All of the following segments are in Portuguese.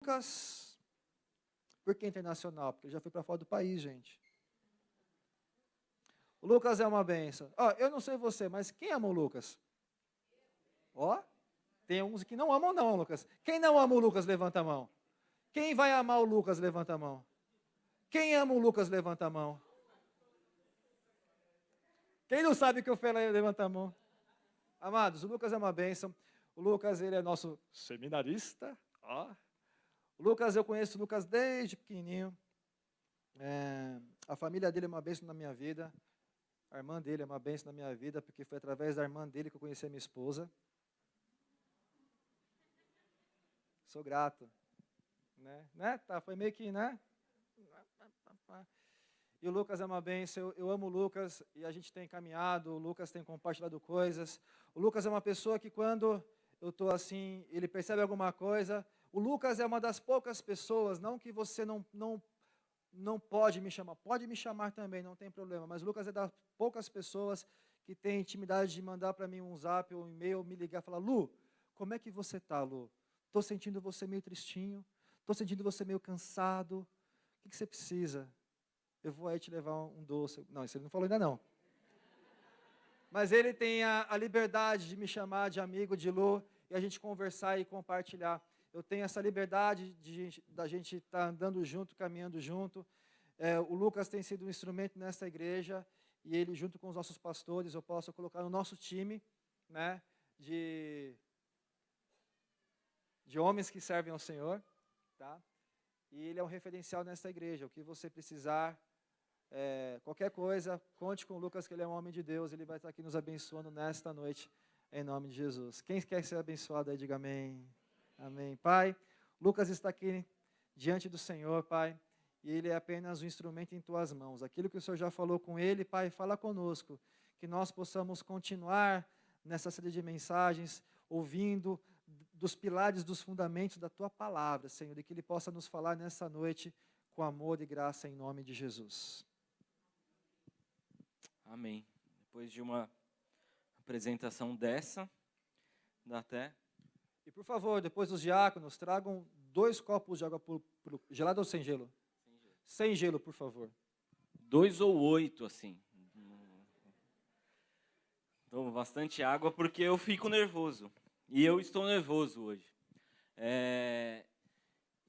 Lucas, por que internacional? Porque ele já foi para fora do país, gente. O Lucas é uma benção. Ó, eu não sei você, mas quem ama o Lucas? Ó, tem uns que não amam não, Lucas. Quem não ama o Lucas, levanta a mão. Quem vai amar o Lucas, levanta a mão. Quem ama o Lucas, levanta a mão. Quem não sabe o que eu falei, levanta a mão. Amados, o Lucas é uma bênção. O Lucas, ele é nosso seminarista. Ó. O Lucas, eu conheço o Lucas desde pequenininho. A família dele é uma bênção na minha vida. A irmã dele é uma bênção na minha vida, porque foi através da irmã dele que eu conheci a minha esposa. Sou grato. Né? Tá, foi meio que, né? E o Lucas é uma bênção, eu amo o Lucas, e a gente tem caminhado, o Lucas tem compartilhado coisas. O Lucas é uma pessoa que quando eu estou assim, ele percebe alguma coisa. O Lucas é uma das poucas pessoas, não que você não pode me chamar também, não tem problema, mas o Lucas é das poucas pessoas que tem intimidade de mandar para mim um zap ou um e-mail, me ligar e falar: Lu, como é que você está, Lu? Estou sentindo você meio tristinho, estou sentindo você meio cansado, o que você precisa? Eu vou aí te levar um doce. Não, isso ele não falou ainda não. Mas ele tem a liberdade de me chamar de amigo, de Lu, e a gente conversar e compartilhar. Eu tenho essa liberdade da gente estar andando junto, caminhando junto. O Lucas tem sido um instrumento nessa igreja, e ele, junto com os nossos pastores, eu posso colocar no nosso time, né, de homens que servem ao Senhor, tá? E ele é um referencial nessa igreja. O que você precisar, qualquer coisa, conte com o Lucas, que ele é um homem de Deus, ele vai estar aqui nos abençoando nesta noite, em nome de Jesus. Quem quer ser abençoado aí, diga amém. Amém. Pai, Lucas está aqui diante do Senhor, Pai, e ele é apenas um instrumento em tuas mãos. Aquilo que o Senhor já falou com ele, Pai, fala conosco, que nós possamos continuar nessa série de mensagens, ouvindo dos pilares, dos fundamentos da tua palavra, Senhor, e que ele possa nos falar nessa noite com amor e graça em nome de Jesus. Amém. Depois de uma apresentação dessa, dá até... E por favor, depois dos diáconos, tragam 2 copos de água gelada ou sem gelo? Sem gelo. Sem gelo, por favor. 2 ou 8, assim. Tomo bastante água porque eu fico nervoso. E eu estou nervoso hoje.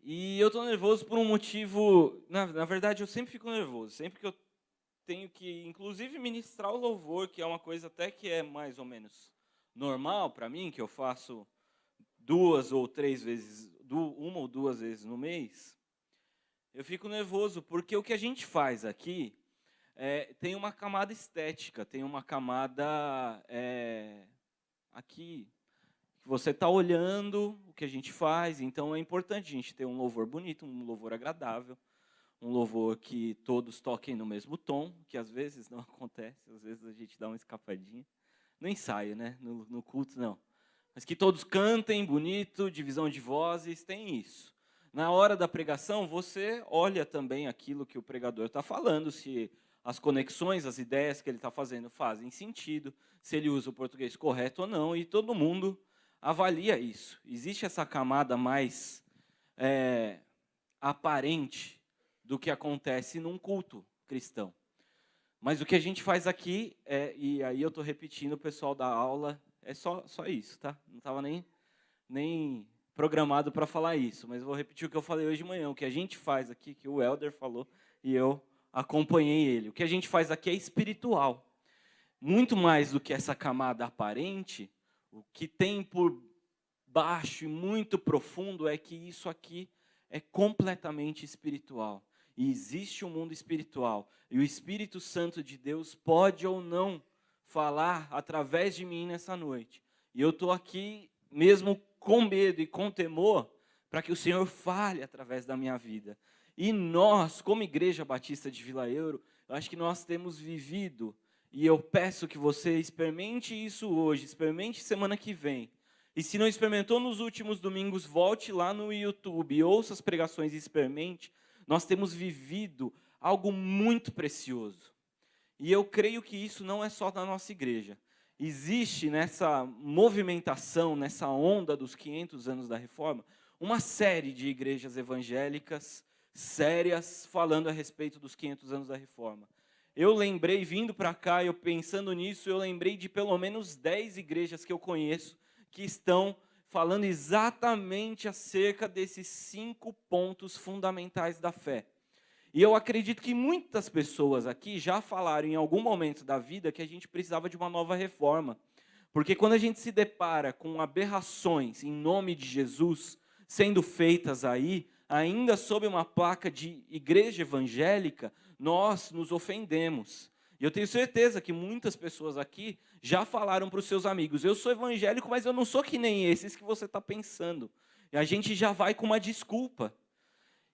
E eu estou nervoso por um motivo... Na verdade, eu sempre fico nervoso. Sempre que eu tenho que, inclusive, ministrar o louvor, que é uma coisa até que é mais ou menos normal para mim, que eu faço 2 ou 3 vezes, 1 ou 2 vezes no mês, eu fico nervoso, porque o que a gente faz aqui tem uma camada estética, tem uma camada aqui, que você está olhando o que a gente faz, então é importante a gente ter um louvor bonito, um louvor agradável, um louvor que todos toquem no mesmo tom, que às vezes não acontece, às vezes a gente dá uma escapadinha, no ensaio, né? No culto não. Mas que todos cantem bonito, divisão de vozes, tem isso. Na hora da pregação, você olha também aquilo que o pregador está falando, se as conexões, as ideias que ele está fazendo fazem sentido, se ele usa o português correto ou não, e todo mundo avalia isso. Existe essa camada mais aparente do que acontece num culto cristão. Mas o que a gente faz aqui, e aí eu estou repetindo o pessoal da aula, é só isso, tá? Não estava nem programado para falar isso, mas vou repetir o que eu falei hoje de manhã. O que a gente faz aqui, que o Helder falou, e eu acompanhei ele. O que a gente faz aqui é espiritual. Muito mais do que essa camada aparente, o que tem por baixo e muito profundo é que isso aqui é completamente espiritual. E existe um mundo espiritual. E o Espírito Santo de Deus pode ou não falar através de mim nessa noite. E eu estou aqui mesmo com medo e com temor para que o Senhor fale através da minha vida. E nós, como Igreja Batista de Vila Euro, eu acho que nós temos vivido, e eu peço que você experimente isso hoje, experimente semana que vem. E se não experimentou nos últimos domingos, volte lá no YouTube, ouça as pregações e experimente. Nós temos vivido algo muito precioso. E eu creio que isso não é só da nossa igreja. Existe nessa movimentação, nessa onda dos 500 anos da Reforma, uma série de igrejas evangélicas sérias falando a respeito dos 500 anos da Reforma. Eu lembrei, vindo para cá, eu pensando nisso, eu lembrei de pelo menos 10 igrejas que eu conheço que estão falando exatamente acerca desses 5 pontos fundamentais da fé. E eu acredito que muitas pessoas aqui já falaram em algum momento da vida que a gente precisava de uma nova reforma. Porque quando a gente se depara com aberrações em nome de Jesus sendo feitas aí, ainda sob uma placa de igreja evangélica, nós nos ofendemos. E eu tenho certeza que muitas pessoas aqui já falaram para os seus amigos: eu sou evangélico, mas eu não sou que nem esses que você está pensando. E a gente já vai com uma desculpa.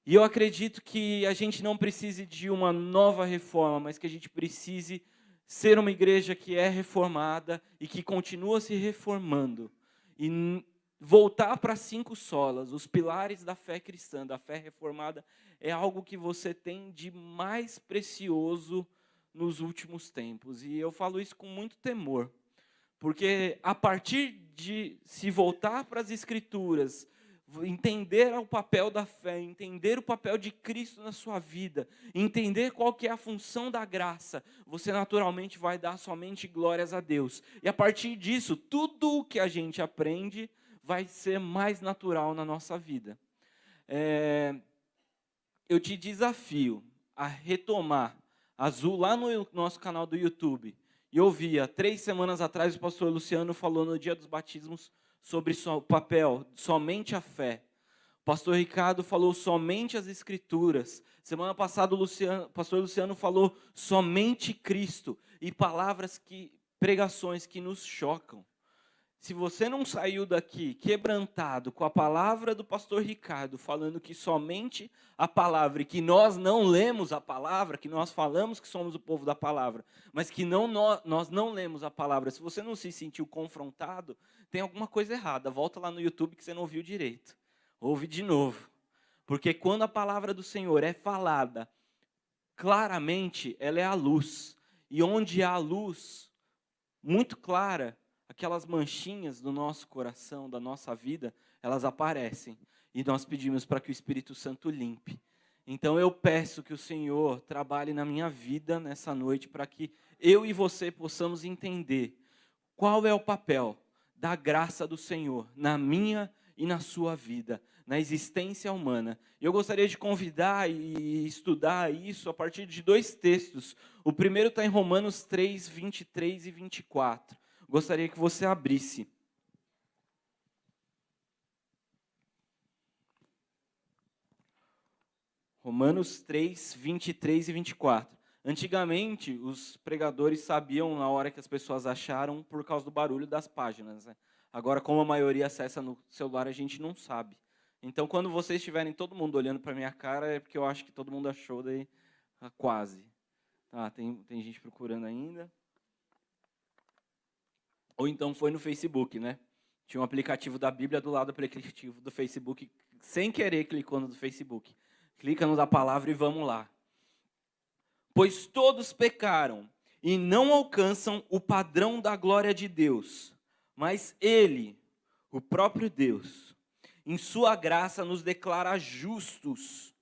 E eu acredito que a gente não precise de uma nova reforma, mas que a gente precise ser uma igreja que é reformada e que continua se reformando. E voltar para 5 solas, os pilares da fé cristã, da fé reformada, é algo que você tem de mais precioso nos últimos tempos. E eu falo isso com muito temor, porque a partir de se voltar para as Escrituras, entender o papel da fé, entender o papel de Cristo na sua vida, entender qual que é a função da graça, você naturalmente vai dar somente glórias a Deus. E a partir disso, tudo o que a gente aprende vai ser mais natural na nossa vida. Eu te desafio a retomar Azul lá no nosso canal do YouTube. E eu vi, há 3 semanas atrás, o pastor Luciano falou no dia dos batismos sobre o papel, somente a fé. O pastor Ricardo falou somente as Escrituras. Semana passada o pastor Luciano falou somente Cristo. E pregações que nos chocam. Se você não saiu daqui quebrantado com a palavra do pastor Ricardo, falando que somente a palavra, e que nós não lemos a palavra, que nós falamos que somos o povo da palavra, mas que nós não lemos a palavra, se você não se sentiu confrontado, tem alguma coisa errada. Volta lá no YouTube que você não ouviu direito. Ouve de novo. Porque quando a palavra do Senhor é falada claramente, ela é a luz. E onde há luz muito clara, aquelas manchinhas do nosso coração, da nossa vida, elas aparecem. E nós pedimos para que o Espírito Santo limpe. Então eu peço que o Senhor trabalhe na minha vida nessa noite, para que eu e você possamos entender qual é o papel da graça do Senhor na minha e na sua vida, na existência humana. Eu gostaria de convidar e estudar isso a partir de 2 textos. O primeiro está em Romanos 3, 23 e 24. Gostaria que você abrisse. Romanos 3, 23 e 24. Antigamente, os pregadores sabiam na hora que as pessoas acharam por causa do barulho das páginas, né? Agora, como a maioria acessa no celular, a gente não sabe. Então, quando vocês estiverem todo mundo olhando para a minha cara, é porque eu acho que todo mundo achou daí quase. Tá, tem gente procurando ainda. Ou então foi no Facebook, né? Tinha um aplicativo da Bíblia do lado do aplicativo do Facebook. Sem querer, clicou no do Facebook. Clica no da palavra e vamos lá. Pois todos pecaram e não alcançam o padrão da glória de Deus. Mas Ele, o próprio Deus, em sua graça nos declara justos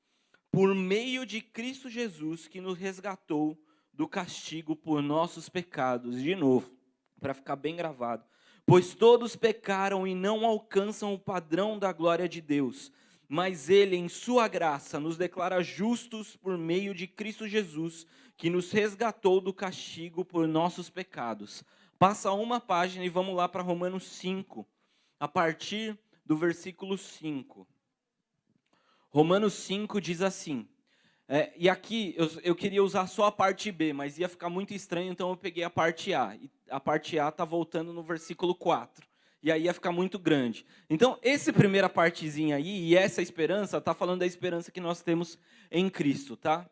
por meio de Cristo Jesus, que nos resgatou do castigo por nossos pecados. De novo, para ficar bem gravado. Pois todos pecaram e não alcançam o padrão da glória de Deus, mas Ele, em sua graça, nos declara justos por meio de Cristo Jesus, que nos resgatou do castigo por nossos pecados. Passa uma página e vamos lá para Romanos 5, a partir do versículo 5. Romanos 5 diz assim, e aqui eu queria usar só a parte B, mas ia ficar muito estranho, então eu peguei a parte A. E a parte A está voltando no versículo 4. E aí ia ficar muito grande. Então, essa primeira partezinha aí, e essa esperança, está falando da esperança que nós temos em Cristo, tá?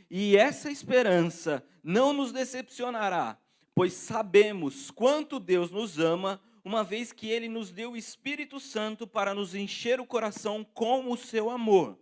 E essa esperança não nos decepcionará, pois sabemos quanto Deus nos ama, uma vez que Ele nos deu o Espírito Santo para nos encher o coração com o seu amor.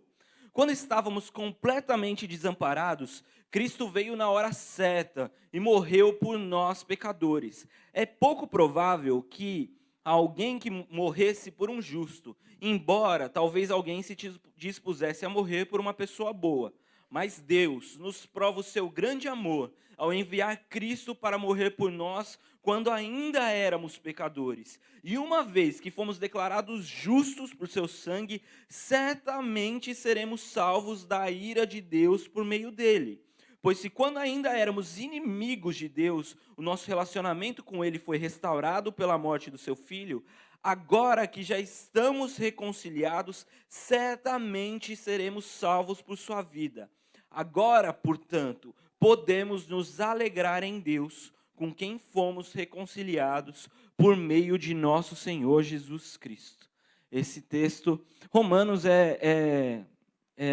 Quando estávamos completamente desamparados, Cristo veio na hora certa e morreu por nós, pecadores. É pouco provável que a alguém que morresse por um justo, embora talvez alguém se dispusesse a morrer por uma pessoa boa. Mas Deus nos prova o seu grande amor ao enviar Cristo para morrer por nós quando ainda éramos pecadores. E uma vez que fomos declarados justos por seu sangue, certamente seremos salvos da ira de Deus por meio dele. Pois se quando ainda éramos inimigos de Deus, o nosso relacionamento com ele foi restaurado pela morte do seu filho, agora que já estamos reconciliados, certamente seremos salvos por sua vida. Agora, portanto, podemos nos alegrar em Deus, com quem fomos reconciliados por meio de nosso Senhor Jesus Cristo. Esse texto, Romanos é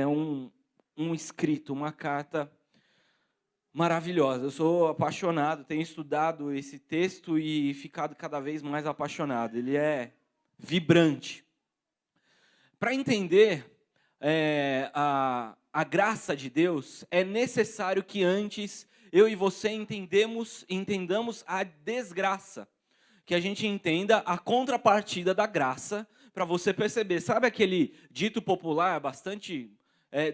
um escrito, uma carta maravilhosa. Eu sou apaixonado, tenho estudado esse texto e ficado cada vez mais apaixonado. Ele é vibrante. Para entender a graça de Deus, é necessário que antes eu e você entendamos a desgraça, que a gente entenda a contrapartida da graça, para você perceber. Sabe aquele dito popular bastante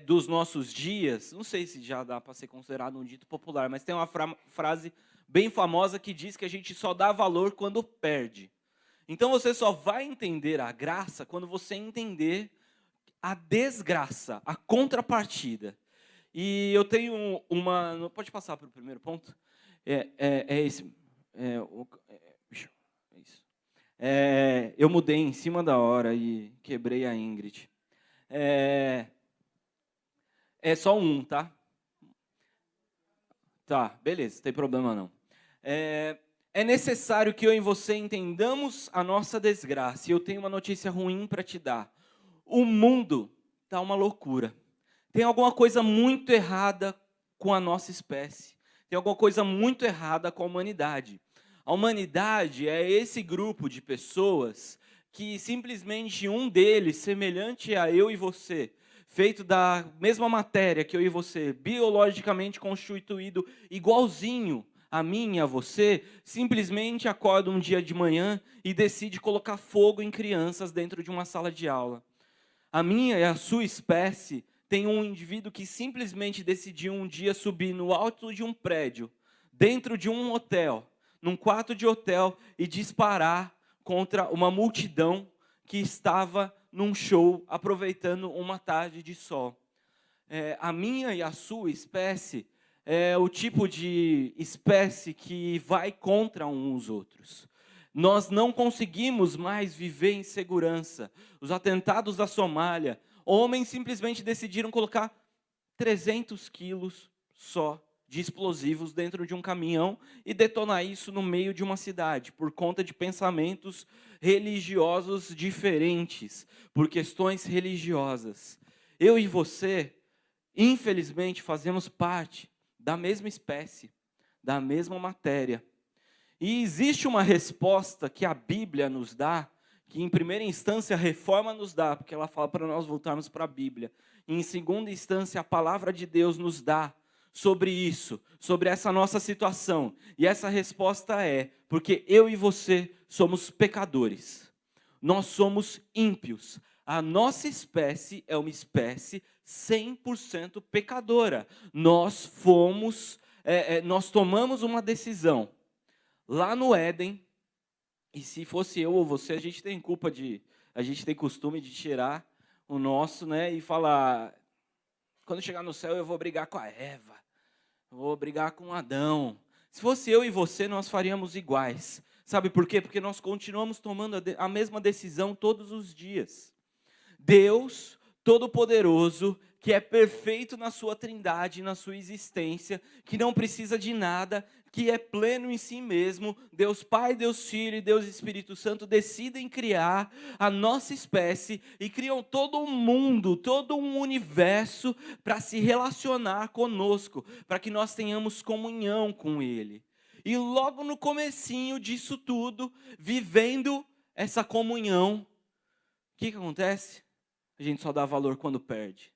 dos nossos dias? Não sei se já dá para ser considerado um dito popular, mas tem uma frase bem famosa que diz que a gente só dá valor quando perde. Então você só vai entender a graça quando você entender a desgraça, a contrapartida. E eu tenho uma... Pode passar para o primeiro ponto? Esse. Isso. Eu mudei em cima da hora e quebrei a Ingrid. É só um, tá? Tá, beleza, não tem problema não. É necessário que eu e você entendamos a nossa desgraça. E eu tenho uma notícia ruim para te dar. O mundo está uma loucura. Tem alguma coisa muito errada com a nossa espécie. Tem alguma coisa muito errada com a humanidade. A humanidade é esse grupo de pessoas que simplesmente um deles, semelhante a eu e você, feito da mesma matéria que eu e você, biologicamente constituído igualzinho a mim e a você, simplesmente acorda um dia de manhã e decide colocar fogo em crianças dentro de uma sala de aula. A minha e a sua espécie tem um indivíduo que simplesmente decidiu um dia subir no alto de um prédio, dentro de um hotel, num quarto de hotel, e disparar contra uma multidão que estava num show, aproveitando uma tarde de sol. A minha e a sua espécie é o tipo de espécie que vai contra uns aos outros. Nós não conseguimos mais viver em segurança. Os atentados da Somália, homens simplesmente decidiram colocar 300 quilos só de explosivos dentro de um caminhão e detonar isso no meio de uma cidade, por conta de pensamentos religiosos diferentes, por questões religiosas. Eu e você, infelizmente, fazemos parte da mesma espécie, da mesma matéria. E existe uma resposta que a Bíblia nos dá, que em primeira instância a reforma nos dá, porque ela fala para nós voltarmos para a Bíblia. E em segunda instância a palavra de Deus nos dá sobre isso, sobre essa nossa situação. E essa resposta é, porque eu e você somos pecadores. Nós somos ímpios. A nossa espécie é uma espécie 100% pecadora. Nós tomamos uma decisão lá no Éden, e se fosse eu ou você, a gente tem costume de tirar o nosso, né, e falar, quando chegar no céu eu vou brigar com a Eva, eu vou brigar com Adão. Se fosse eu e você, nós faríamos iguais. Sabe por quê? Porque nós continuamos tomando a mesma decisão todos os dias. Deus Todo-Poderoso, que é perfeito na sua trindade, na sua existência, que não precisa de nada, que é pleno em si mesmo, Deus Pai, Deus Filho e Deus Espírito Santo decidem criar a nossa espécie e criam todo um mundo, todo um universo para se relacionar conosco, para que nós tenhamos comunhão com Ele. E logo no comecinho disso tudo, vivendo essa comunhão, o que acontece? A gente só dá valor quando perde.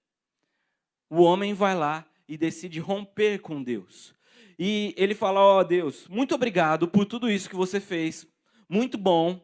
O homem vai lá e decide romper com Deus. E ele fala, ó Deus, muito obrigado por tudo isso que você fez. Muito bom.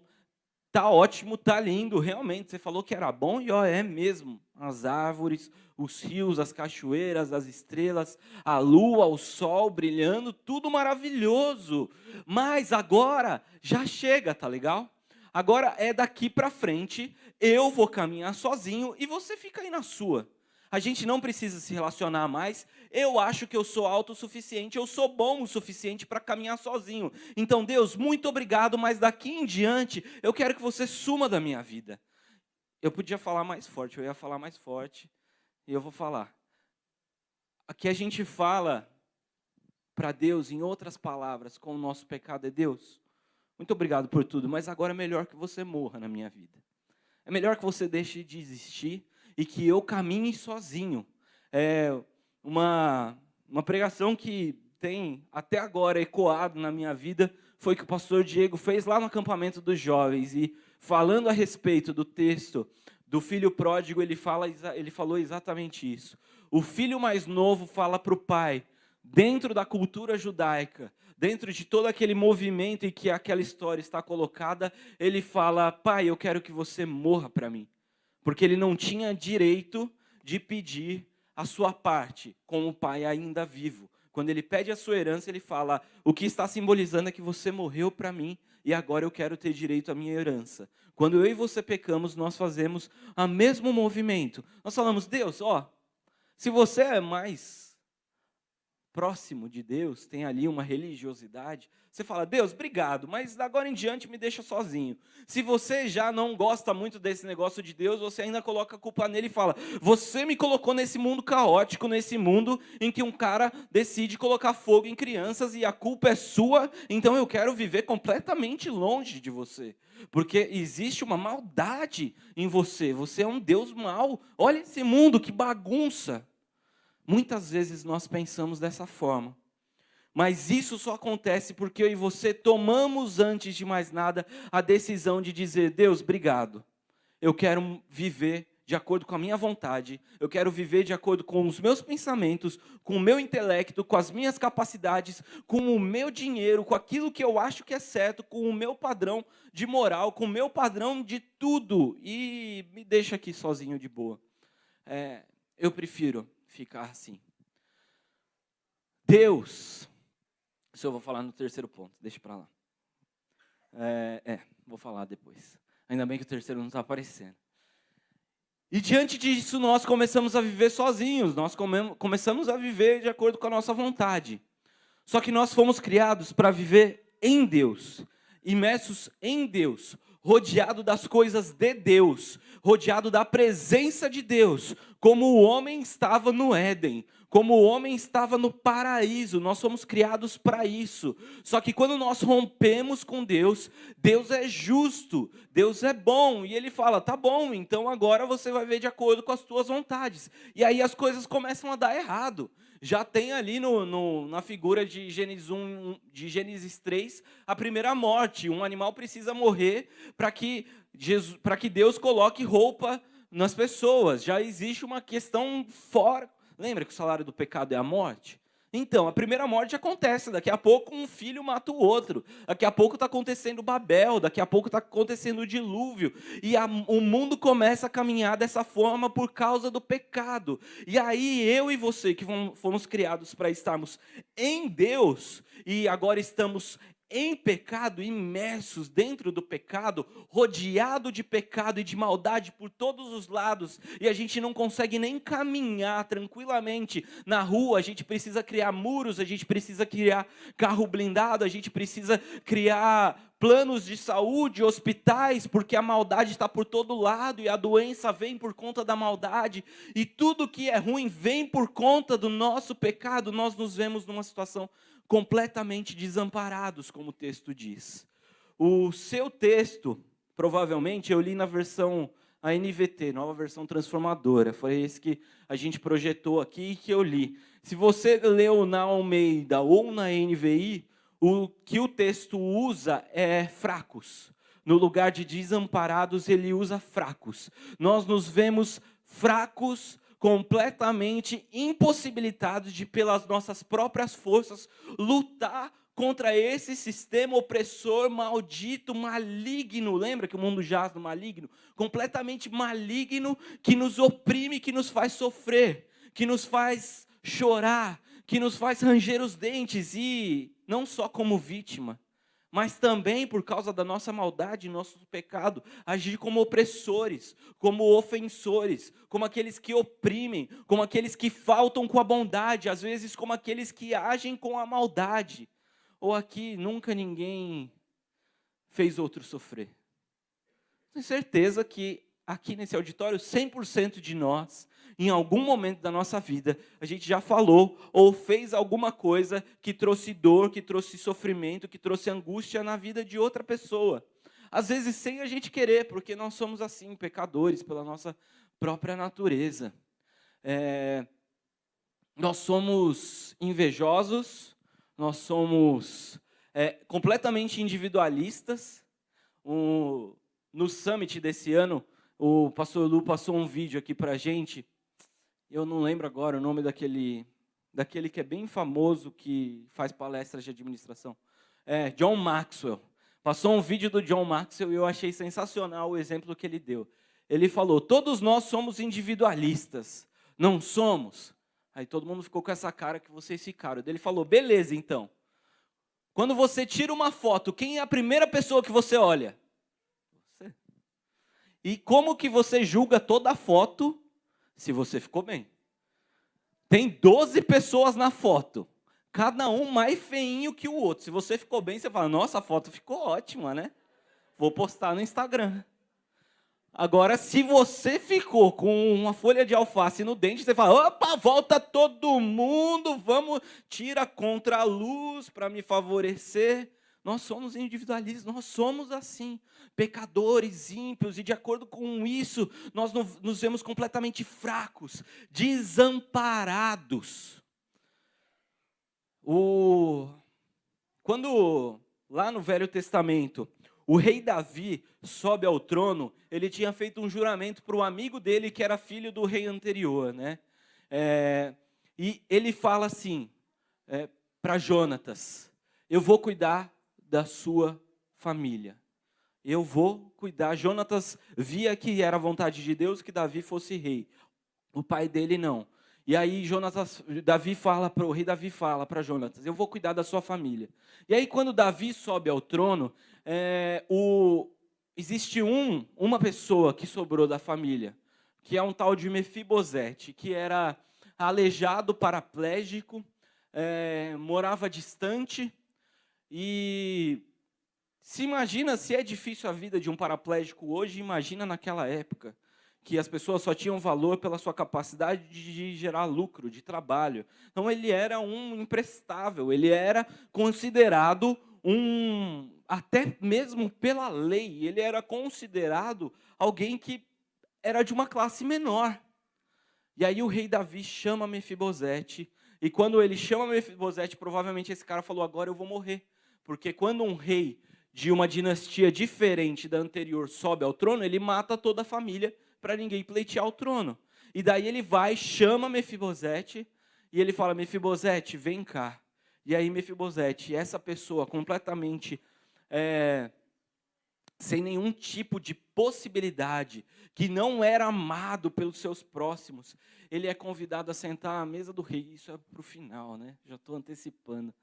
Tá ótimo, tá lindo, realmente. Você falou que era bom e ó, é mesmo. As árvores, os rios, as cachoeiras, as estrelas, a lua, o sol brilhando, tudo maravilhoso. Mas agora já chega, tá legal? Agora é daqui para frente, eu vou caminhar sozinho e você fica aí na sua. A gente não precisa se relacionar mais. Eu acho que eu sou autossuficiente, eu sou bom o suficiente para caminhar sozinho. Então, Deus, muito obrigado, mas daqui em diante eu quero que você suma da minha vida. Eu podia falar mais forte, eu ia falar mais forte, e eu vou falar. Aqui a gente fala para Deus, em outras palavras, com o nosso pecado é Deus. Muito obrigado por tudo, mas agora é melhor que você morra na minha vida. É melhor que você deixe de existir e que eu caminhe sozinho. Uma pregação que tem até agora ecoado na minha vida foi que o pastor Diego fez lá no acampamento dos jovens. E falando a respeito do texto do filho pródigo, ele falou exatamente isso. O filho mais novo fala para o pai, dentro da cultura judaica, dentro de todo aquele movimento em que aquela história está colocada, ele fala, pai, eu quero que você morra para mim. Porque ele não tinha direito de pedir a sua parte, com o pai ainda vivo. Quando ele pede a sua herança, ele fala, o que está simbolizando é que você morreu para mim, e agora eu quero ter direito à minha herança. Quando eu e você pecamos, nós fazemos o mesmo movimento. Nós falamos, Deus, se você é mais próximo de Deus, tem ali uma religiosidade, você fala, Deus, obrigado, mas da agora em diante me deixa sozinho. Se você já não gosta muito desse negócio de Deus, você ainda coloca a culpa nele e fala, você me colocou nesse mundo caótico, nesse mundo em que um cara decide colocar fogo em crianças e a culpa é sua, então eu quero viver completamente longe de você. Porque existe uma maldade em você, você é um Deus mau. Olha esse mundo, que bagunça. Muitas vezes nós pensamos dessa forma, mas isso só acontece porque eu e você tomamos, antes de mais nada, a decisão de dizer, Deus, obrigado, eu quero viver de acordo com a minha vontade, eu quero viver de acordo com os meus pensamentos, com o meu intelecto, com as minhas capacidades, com o meu dinheiro, com aquilo que eu acho que é certo, com o meu padrão de moral, com o meu padrão de tudo, e me deixa aqui sozinho de boa. Eu prefiro ficar assim. Deus, isso eu vou falar no terceiro ponto, deixa para lá. Vou falar depois. Ainda bem que o terceiro não está aparecendo. E diante disso nós começamos a viver sozinhos, nós começamos a viver de acordo com a nossa vontade. Só que nós fomos criados para viver em Deus, imersos em Deus, rodeado das coisas de Deus, rodeado da presença de Deus, como o homem estava no Éden, como o homem estava no paraíso. Nós somos criados para isso. Só que quando nós rompemos com Deus, Deus é justo, Deus é bom, e Ele fala, tá bom, então agora você vai ver de acordo com as tuas vontades. E aí as coisas começam a dar errado. Já tem ali na figura de Gênesis 3, a primeira morte. Um animal precisa morrer para que Deus coloque roupa nas pessoas. Já existe uma questão fora. Lembra que o salário do pecado é a morte? Então, a primeira morte acontece, daqui a pouco um filho mata o outro, daqui a pouco está acontecendo Babel, daqui a pouco está acontecendo o dilúvio, e o mundo começa a caminhar dessa forma por causa do pecado. E aí eu e você, que fomos criados para estarmos em Deus, e agora estamos em pecado, imersos dentro do pecado, rodeado de pecado e de maldade por todos os lados, e a gente não consegue nem caminhar tranquilamente na rua. A gente precisa criar muros, a gente precisa criar carro blindado, a gente precisa criar planos de saúde, hospitais, porque a maldade está por todo lado, e a doença vem por conta da maldade, e tudo que é ruim vem por conta do nosso pecado. Nós nos vemos numa situação completamente desamparados, como o texto diz. O seu texto, provavelmente, eu li na versão a NVT, Nova Versão Transformadora. Foi esse que a gente projetou aqui e que eu li. Se você leu na Almeida ou na NVI, o que o texto usa é fracos. No lugar de desamparados, ele usa fracos. Nós nos vemos fracos, completamente impossibilitados de, pelas nossas próprias forças, lutar contra esse sistema opressor, maldito, maligno. Lembra que o mundo jaz no maligno? Completamente maligno, que nos oprime, que nos faz sofrer, que nos faz chorar, que nos faz ranger os dentes, e não só como vítima, mas também por causa da nossa maldade, nosso pecado, agir como opressores, como ofensores, como aqueles que oprimem, como aqueles que faltam com a bondade, às vezes como aqueles que agem com a maldade. Ou aqui nunca ninguém fez outro sofrer. Tenho certeza que aqui nesse auditório, 100% de nós, em algum momento da nossa vida, a gente já falou ou fez alguma coisa que trouxe dor, que trouxe sofrimento, que trouxe angústia na vida de outra pessoa. Às vezes sem a gente querer, porque nós somos assim, pecadores, pela nossa própria natureza. Nós somos invejosos, nós somos completamente individualistas. No Summit desse ano, o pastor Lu passou um vídeo aqui para a gente. Eu não lembro agora o nome daquele que é bem famoso, que faz palestras de administração. John Maxwell. Passou um vídeo do John Maxwell e eu achei sensacional o exemplo que ele deu. Ele falou, todos nós somos individualistas, não somos? Aí todo mundo ficou com essa cara que vocês ficaram. Ele falou, beleza então. Quando você tira uma foto, quem é a primeira pessoa que você olha? Você. E como que você julga toda a foto se você ficou bem? Tem 12 pessoas na foto, cada um mais feinho que o outro. Se você ficou bem, você fala, nossa, a foto ficou ótima, né? Vou postar no Instagram. Agora, se você ficou com uma folha de alface no dente, você fala, opa, volta todo mundo, vamos, tira contra a luz para me favorecer. Nós somos individualistas, nós somos assim, pecadores, ímpios, e de acordo com isso, nós nos vemos completamente fracos, desamparados. Quando, lá no Velho Testamento, o rei Davi sobe ao trono, ele tinha feito um juramento para o amigo dele, que era filho do rei anterior, né? E ele fala assim, para Jonatas, eu vou cuidar da sua família. Eu vou cuidar. Jonatas via que era a vontade de Deus que Davi fosse rei. O pai dele não. E aí o rei Davi fala para Jonatas, eu vou cuidar da sua família. E aí quando Davi sobe ao trono, existe uma pessoa que sobrou da família, que é um tal de Mefibosete, que era aleijado, paraplégico, morava distante. E se imagina, se é difícil a vida de um paraplégico hoje, imagina naquela época, que as pessoas só tinham valor pela sua capacidade de gerar lucro, de trabalho. Então ele era um imprestável, ele era considerado até mesmo pela lei, ele era considerado alguém que era de uma classe menor. E aí o rei Davi chama Mefibosete, e quando ele chama Mefibosete, provavelmente esse cara falou, agora eu vou morrer. Porque quando um rei de uma dinastia diferente da anterior sobe ao trono, ele mata toda a família para ninguém pleitear o trono. E daí ele vai, chama Mefibosete, e ele fala, Mefibosete, vem cá. E aí Mefibosete, essa pessoa completamente sem nenhum tipo de possibilidade, que não era amado pelos seus próximos, ele é convidado a sentar à mesa do rei. Isso é para o final, né? Já estou antecipando.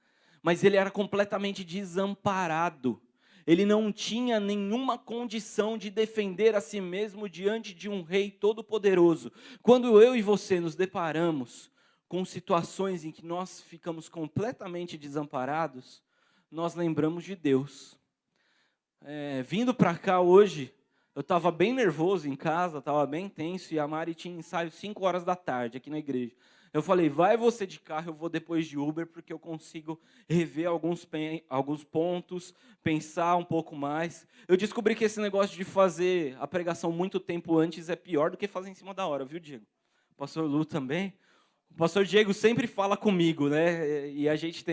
Mas ele era completamente desamparado. Ele não tinha nenhuma condição de defender a si mesmo diante de um rei todo-poderoso. Quando eu e você nos deparamos com situações em que nós ficamos completamente desamparados, nós lembramos de Deus. Vindo para cá hoje, eu estava bem nervoso em casa, estava bem tenso, e a Mari tinha ensaio 5 horas da tarde aqui na igreja. Eu falei, vai você de carro, eu vou depois de Uber, porque eu consigo rever alguns pontos, pensar um pouco mais. Eu descobri que esse negócio de fazer a pregação muito tempo antes é pior do que fazer em cima da hora, viu, Diego? O pastor Lu também. O pastor Diego sempre fala comigo, né? E a gente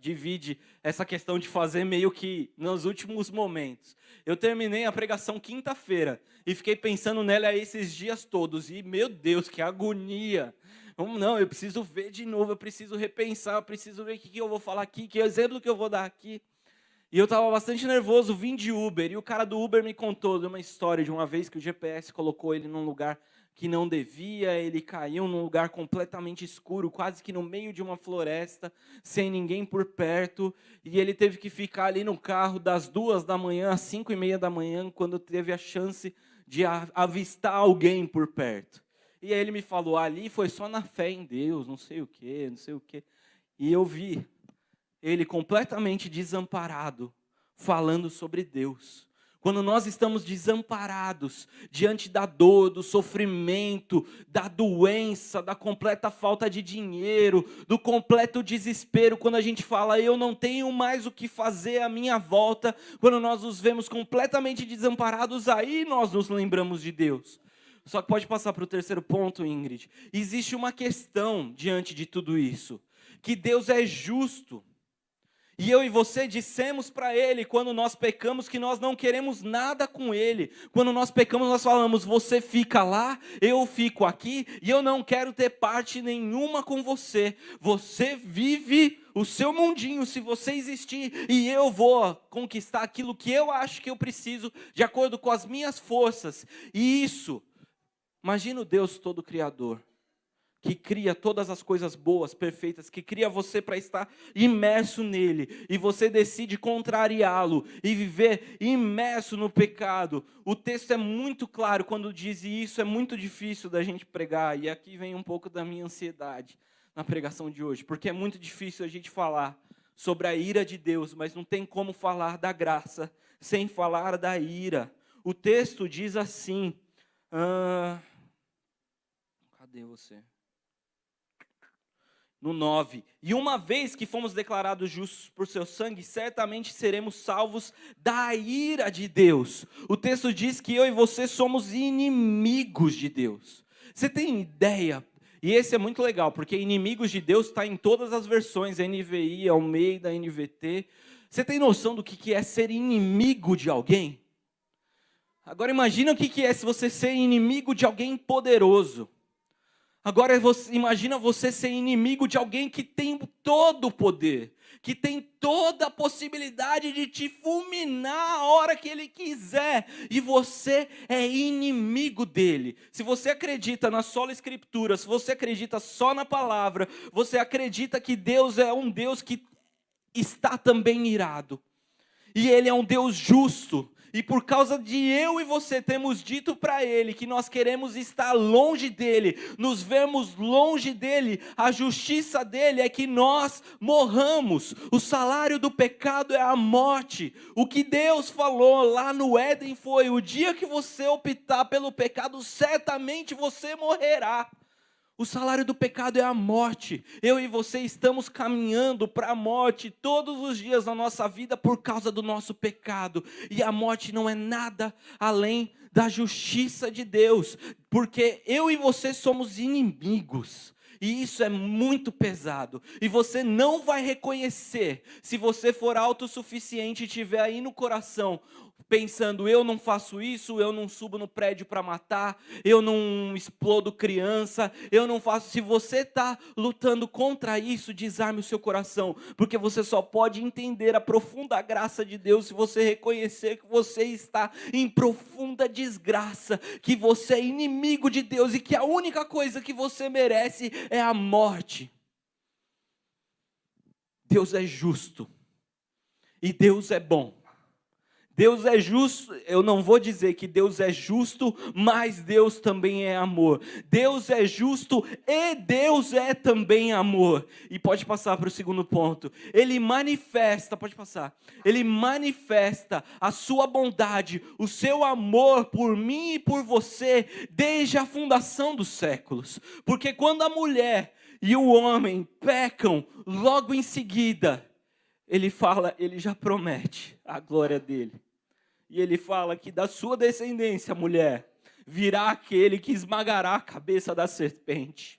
divide essa questão de fazer meio que nos últimos momentos. Eu terminei a pregação quinta-feira e fiquei pensando nela esses dias todos. E, meu Deus, que agonia! Não, eu preciso ver de novo, eu preciso repensar, eu preciso ver o que eu vou falar aqui, que exemplo que eu vou dar aqui. E eu estava bastante nervoso, vim de Uber, e o cara do Uber me contou de uma história de uma vez que o GPS colocou ele num lugar que não devia, ele caiu num lugar completamente escuro, quase que no meio de uma floresta, sem ninguém por perto, e ele teve que ficar ali no carro das 2 da manhã às 5:30 da manhã, quando teve a chance de avistar alguém por perto. E aí ele me falou, ali foi só na fé em Deus, não sei o quê, não sei o quê. E eu vi ele completamente desamparado, falando sobre Deus. Quando nós estamos desamparados diante da dor, do sofrimento, da doença, da completa falta de dinheiro, do completo desespero, quando a gente fala, eu não tenho mais o que fazer à minha volta, quando nós nos vemos completamente desamparados, aí nós nos lembramos de Deus. Só que pode passar para o terceiro ponto, Ingrid. Existe uma questão diante de tudo isso, que Deus é justo. E eu e você dissemos para Ele, quando nós pecamos, que nós não queremos nada com Ele. Quando nós pecamos, nós falamos, você fica lá, eu fico aqui, e eu não quero ter parte nenhuma com você. Você vive o seu mundinho, se você existir, e eu vou conquistar aquilo que eu acho que eu preciso, de acordo com as minhas forças. E isso, imagina o Deus todo criador, que cria todas as coisas boas, perfeitas, que cria você para estar imerso nele, e você decide contrariá-lo, e viver imerso no pecado. O texto é muito claro quando diz, e isso é muito difícil da gente pregar, e aqui vem um pouco da minha ansiedade na pregação de hoje, porque é muito difícil a gente falar sobre a ira de Deus, mas não tem como falar da graça sem falar da ira. O texto diz assim, cadê você? No 9, e uma vez que fomos declarados justos por seu sangue, certamente seremos salvos da ira de Deus. O texto diz que eu e você somos inimigos de Deus. Você tem ideia? E esse é muito legal, porque inimigos de Deus está em todas as versões, NVI, Almeida, NVT. Você tem noção do que é ser inimigo de alguém? Agora imagina o que é se você ser inimigo de alguém poderoso. Agora imagina você ser inimigo de alguém que tem todo o poder, que tem toda a possibilidade de te fulminar a hora que ele quiser, e você é inimigo dele. Se você acredita na sola escritura, se você acredita só na palavra, você acredita que Deus é um Deus que está também irado, e ele é um Deus justo. E por causa de eu e você termos dito para Ele que nós queremos estar longe dEle, nos vermos longe dEle, a justiça dEle é que nós morramos. O salário do pecado é a morte. O que Deus falou lá no Éden foi, o dia que você optar pelo pecado, certamente você morrerá. O salário do pecado é a morte. Eu e você estamos caminhando para a morte todos os dias da nossa vida por causa do nosso pecado. E a morte não é nada além da justiça de Deus, porque eu e você somos inimigos. E isso é muito pesado. E você não vai reconhecer, se você for autossuficiente e tiver aí no coração pensando, eu não faço isso, eu não subo no prédio para matar, eu não explodo criança, eu não faço. Se você está lutando contra isso, desarme o seu coração, porque você só pode entender a profunda graça de Deus se você reconhecer que você está em profunda desgraça, que você é inimigo de Deus e que a única coisa que você merece é a morte. Deus é justo e Deus é bom. Deus é justo, eu não vou dizer que Deus é justo, mas Deus também é amor. Deus é justo e Deus é também amor. E pode passar para o segundo ponto. Ele manifesta, pode passar. Ele manifesta a sua bondade, o seu amor por mim e por você, desde a fundação dos séculos. Porque quando a mulher e o homem pecam, logo em seguida, ele fala, ele já promete a glória dele. E ele fala que da sua descendência, mulher, virá aquele que esmagará a cabeça da serpente.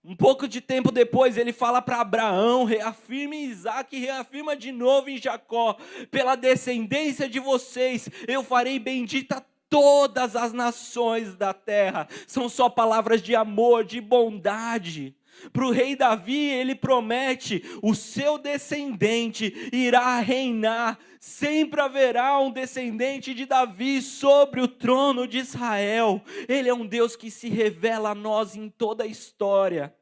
Um pouco de tempo depois, ele fala para Abraão, reafirma em Isaac, reafirma de novo em Jacó, pela descendência de vocês, eu farei bendita todas as nações da terra. São só palavras de amor, de bondade. Para o rei Davi, ele promete: o seu descendente irá reinar. Sempre haverá um descendente de Davi sobre o trono de Israel. Ele é um Deus que se revela a nós em toda a história.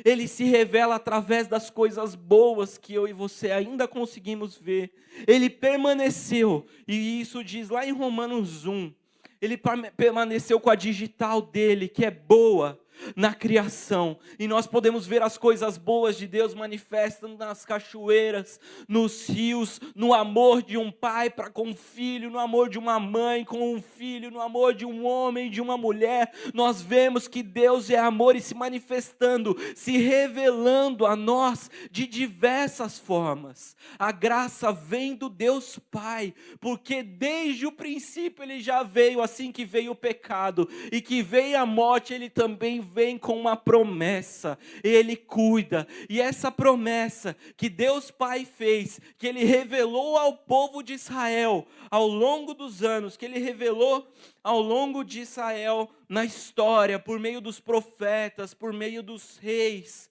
Ele se revela através das coisas boas que eu e você ainda conseguimos ver. Ele permaneceu, e isso diz lá em Romanos 1, ele permaneceu com a digital dele, que é boa, na criação. E nós podemos ver as coisas boas de Deus manifestando nas cachoeiras, nos rios, no amor de um pai para com um filho, no amor de uma mãe com um filho, no amor de um homem, de uma mulher. Nós vemos que Deus é amor e se manifestando, se revelando a nós de diversas formas. A graça vem do Deus Pai, porque desde o princípio Ele já veio, assim que veio o pecado e que veio a morte, Ele também vem com uma promessa. Ele cuida, e essa promessa que Deus Pai fez, que Ele revelou ao povo de Israel ao longo dos anos, que Ele revelou ao longo de Israel na história, por meio dos profetas, por meio dos reis,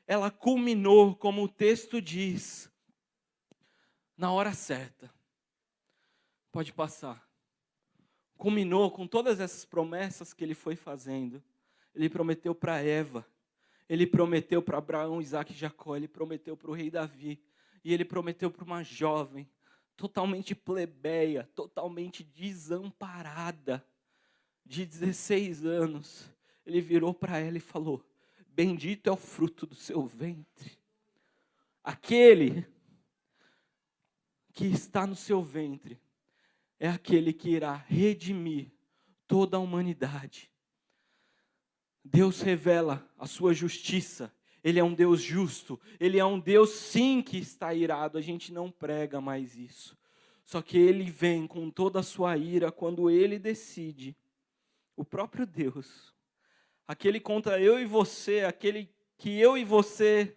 ela culminou, como o texto diz, na hora certa. Pode passar. Culminou com todas essas promessas que Ele foi fazendo. Ele prometeu para Eva, Ele prometeu para Abraão, Isaac e Jacó, Ele prometeu para o rei Davi, e Ele prometeu para uma jovem, totalmente plebeia, totalmente desamparada, de 16 anos. Ele virou para ela e falou: bendito é o fruto do seu ventre. Aquele que está no seu ventre é aquele que irá redimir toda a humanidade. Deus revela a sua justiça. Ele é um Deus justo. Ele é um Deus, sim, que está irado. A gente não prega mais isso. Só que Ele vem com toda a sua ira quando Ele decide. O próprio Deus. Aquele contra eu e você. Aquele que eu e você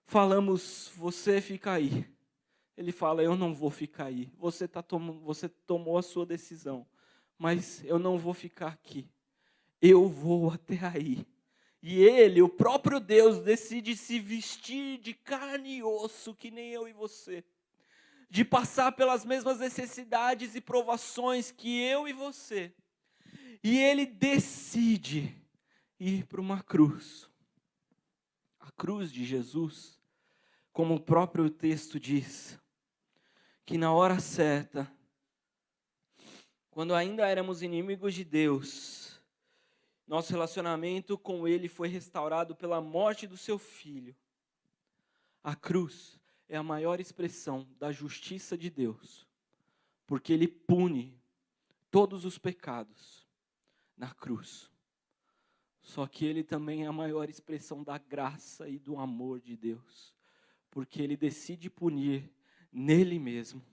falamos: você fica aí. Ele fala: eu não vou ficar aí. Você tomou a sua decisão. Mas eu não vou ficar aqui. Eu vou até aí. E Ele, o próprio Deus, decide se vestir de carne e osso, que nem eu e você. De passar pelas mesmas necessidades e provações que eu e você. E Ele decide ir para uma cruz. A cruz de Jesus, como o próprio texto diz, que na hora certa, quando ainda éramos inimigos de Deus, nosso relacionamento com Ele foi restaurado pela morte do seu Filho. A cruz é a maior expressão da justiça de Deus, porque Ele pune todos os pecados na cruz. Só que Ele também é a maior expressão da graça e do amor de Deus, porque Ele decide punir nele mesmo.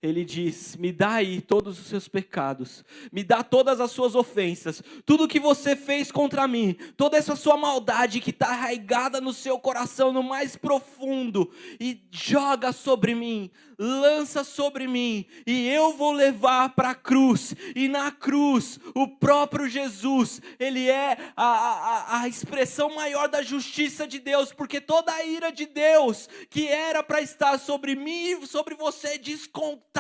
Ele diz: me dá aí todos os seus pecados, me dá todas as suas ofensas, tudo que você fez contra mim, toda essa sua maldade que está arraigada no seu coração, no mais profundo, e joga sobre mim, lança sobre mim, e eu vou levar para a cruz. E na cruz, o próprio Jesus, Ele é a expressão maior da justiça de Deus, porque toda a ira de Deus, que era para estar sobre mim e sobre você, descontada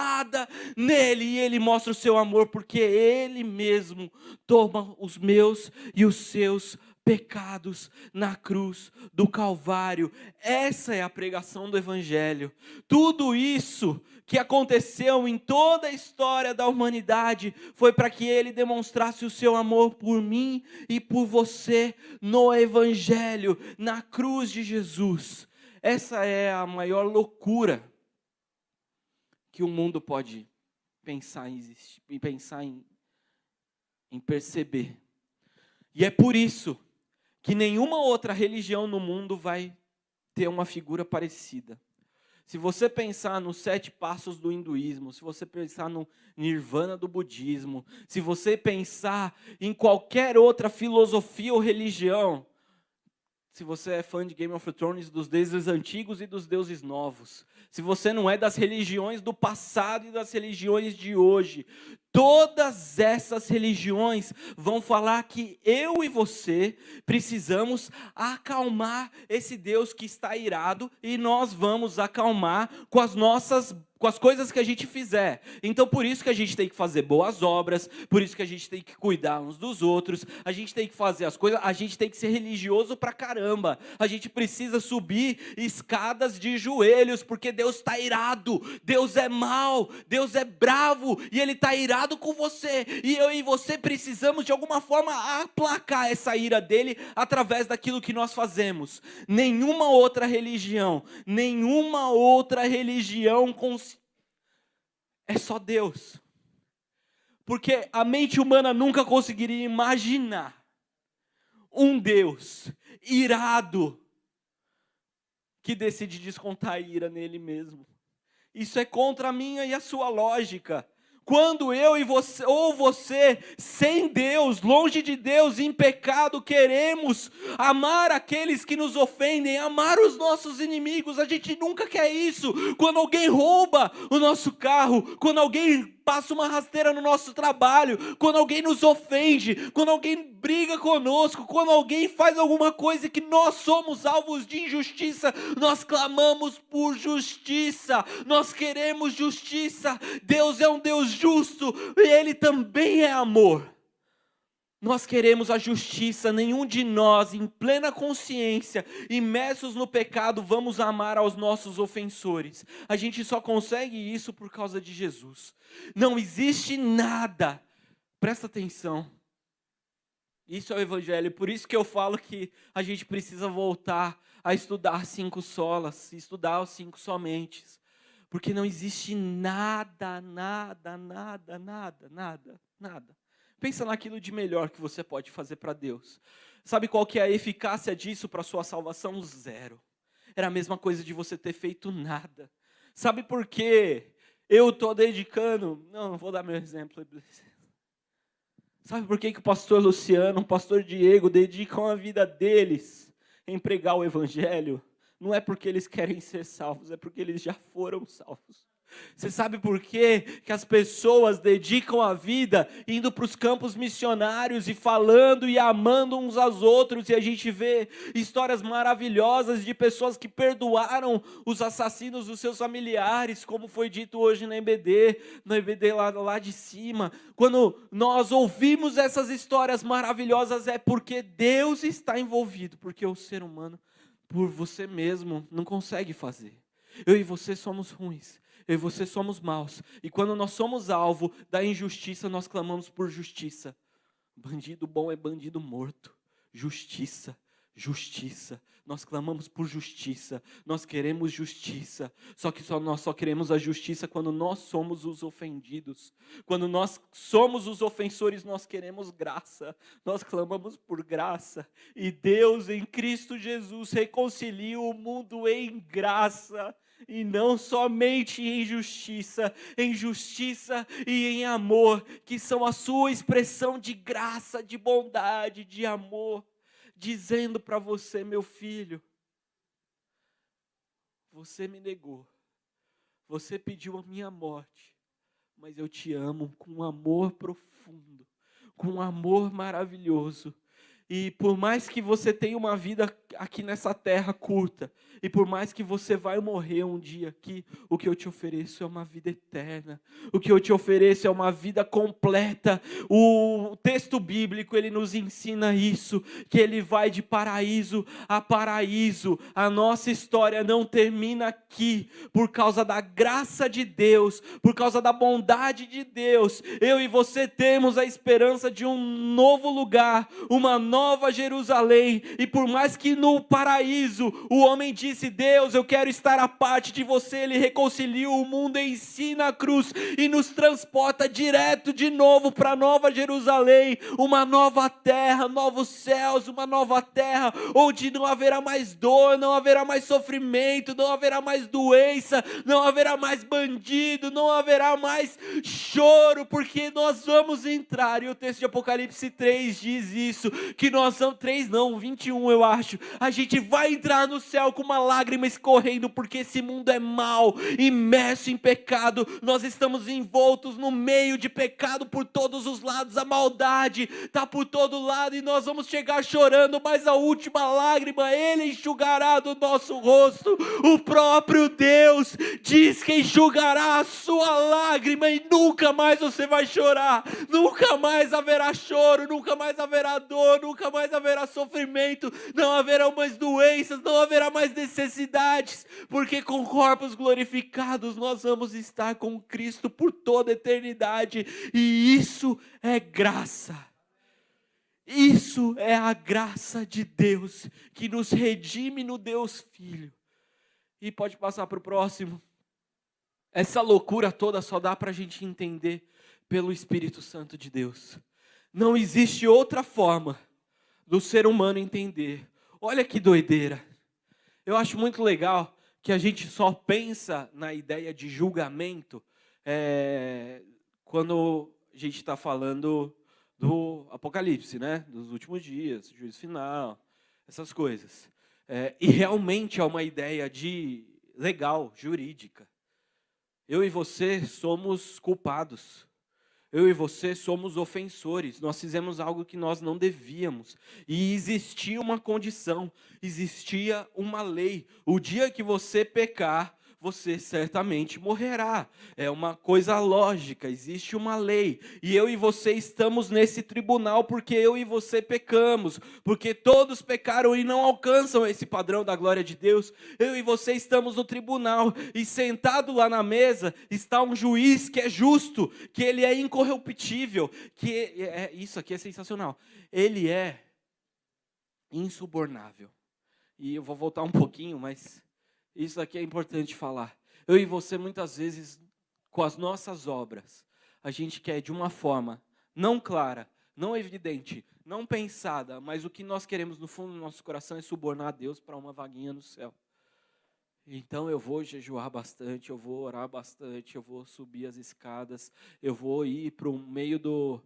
nele, e Ele mostra o seu amor, porque Ele mesmo toma os meus e os seus pecados na cruz do Calvário. Essa é a pregação do Evangelho. Tudo isso que aconteceu em toda a história da humanidade foi para que Ele demonstrasse o seu amor por mim e por você no Evangelho, na cruz de Jesus. Essa é a maior loucura que o mundo pode pensar em existir, pensar em perceber. E é por isso que nenhuma outra religião no mundo vai ter uma figura parecida. Se você pensar nos 7 passos do hinduísmo, se você pensar no nirvana do budismo, se você pensar em qualquer outra filosofia ou religião, se você é fã de Game of Thrones, dos deuses antigos e dos deuses novos, se você não é das religiões do passado e das religiões de hoje, todas essas religiões vão falar que eu e você precisamos acalmar esse Deus que está irado, e nós vamos acalmar com as coisas que a gente fizer. Então por isso que a gente tem que fazer boas obras, por isso que a gente tem que cuidar uns dos outros, a gente tem que fazer as coisas, a gente tem que ser religioso pra caramba, a gente precisa subir escadas de joelhos, porque Deus está irado, Deus é mau, Deus é bravo, e Ele está irado com você, e eu e você precisamos de alguma forma aplacar essa ira dele, através daquilo que nós fazemos. Nenhuma outra religião é só Deus. Porque a mente humana nunca conseguiria imaginar um Deus irado que decide descontar a ira nele mesmo. Isso é contra a minha e a sua lógica. Quando eu e você, ou você, sem Deus, longe de Deus, em pecado, queremos amar aqueles que nos ofendem, amar os nossos inimigos, a gente nunca quer isso. Quando alguém rouba o nosso carro, quando alguém passa uma rasteira no nosso trabalho, quando alguém nos ofende, quando alguém briga conosco, quando alguém faz alguma coisa que nós somos alvos de injustiça, nós clamamos por justiça, nós queremos justiça. Deus é um Deus justo e Ele também é amor. Nós queremos a justiça, nenhum de nós, em plena consciência, imersos no pecado, vamos amar aos nossos ofensores. A gente só consegue isso por causa de Jesus. Não existe nada, presta atenção, isso é o Evangelho, por isso que eu falo que a gente precisa voltar a estudar 5 solas, estudar os 5 somentes, porque não existe nada. Pensa naquilo de melhor que você pode fazer para Deus. Sabe qual que é a eficácia disso para a sua salvação? 0. Era a mesma coisa de você ter feito nada. Sabe por quê? Eu estou dedicando... Não vou dar meu exemplo. Sabe por que o pastor Luciano, o pastor Diego dedicam a vida deles em pregar o Evangelho? Não é porque eles querem ser salvos, é porque eles já foram salvos. Você sabe por quê que as pessoas dedicam a vida indo para os campos missionários e falando e amando uns aos outros, e a gente vê histórias maravilhosas de pessoas que perdoaram os assassinos dos seus familiares, como foi dito hoje no EBD lá de cima. Quando nós ouvimos essas histórias maravilhosas, é porque Deus está envolvido, porque o ser humano, por você mesmo, não consegue fazer. Eu e você somos ruins. Eu e você somos maus, e quando nós somos alvo da injustiça, nós clamamos por justiça. Bandido bom é bandido morto. Justiça, nós clamamos por justiça, nós queremos justiça, só que nós só queremos a justiça quando nós somos os ofendidos. Quando nós somos os ofensores, nós queremos graça, nós clamamos por graça, e Deus em Cristo Jesus reconcilia o mundo em graça, e não somente em justiça e em amor, que são a sua expressão de graça, de bondade, de amor, dizendo para você: meu filho, você me negou, você pediu a minha morte, mas eu te amo com um amor profundo, com um amor maravilhoso. E por mais que você tenha uma vida aqui nessa terra curta, e por mais que você vai morrer um dia aqui, o que eu te ofereço é uma vida eterna. O que eu te ofereço é uma vida completa. O texto bíblico, ele nos ensina isso, que ele vai de paraíso a paraíso. A nossa história não termina aqui, por causa da graça de Deus, por causa da bondade de Deus. Eu e você temos a esperança de um novo lugar, uma nova Jerusalém, e por mais que no paraíso o homem disse: Deus, eu quero estar à parte de você, Ele reconcilia o mundo em si na cruz e nos transporta direto de novo para a nova Jerusalém, uma nova terra, novos céus, uma nova terra onde não haverá mais dor, não haverá mais sofrimento, não haverá mais doença, não haverá mais bandido, não haverá mais choro, porque nós vamos entrar, e o texto de Apocalipse 3 diz isso, que que nós vamos, 3 não, 21 eu acho, a gente vai entrar no céu com uma lágrima escorrendo, porque esse mundo é mau, imerso em pecado, nós estamos envoltos no meio de pecado por todos os lados, a maldade está por todo lado, e nós vamos chegar chorando, mas a última lágrima Ele enxugará do nosso rosto. O próprio Deus diz que enxugará a sua lágrima, e nunca mais você vai chorar, nunca mais haverá choro, nunca mais haverá dor, nunca mais haverá sofrimento, não haverá mais doenças, não haverá mais necessidades, porque com corpos glorificados nós vamos estar com Cristo por toda a eternidade, e isso é graça. Isso é a graça de Deus, que nos redime no Deus Filho. E pode passar para o próximo. Essa loucura toda só dá para a gente entender pelo Espírito Santo de Deus. Não existe outra forma do ser humano entender. Olha que doideira. Eu acho muito legal que a gente só pensa na ideia de julgamento quando a gente está falando do Apocalipse, né? Dos últimos dias, juízo final, essas coisas. E realmente é uma ideia legal, jurídica. Eu e você somos culpados. Eu e você somos ofensores. Nós fizemos algo que nós não devíamos. E existia uma condição, existia uma lei. O dia que você pecar, você certamente morrerá. É uma coisa lógica, existe uma lei. E eu e você estamos nesse tribunal porque eu e você pecamos. Porque todos pecaram e não alcançam esse padrão da glória de Deus. Eu e você estamos no tribunal. E sentado lá na mesa está um juiz que é justo, que ele é incorruptível. Isso aqui é sensacional. Ele é insubornável. E eu vou voltar um pouquinho, mas isso aqui é importante falar. Eu e você, muitas vezes, com as nossas obras, a gente quer de uma forma não clara, não evidente, não pensada, mas o que nós queremos no fundo do nosso coração é subornar a Deus para uma vaguinha no céu. Então eu vou jejuar bastante, eu vou orar bastante, eu vou subir as escadas, eu vou ir para o meio do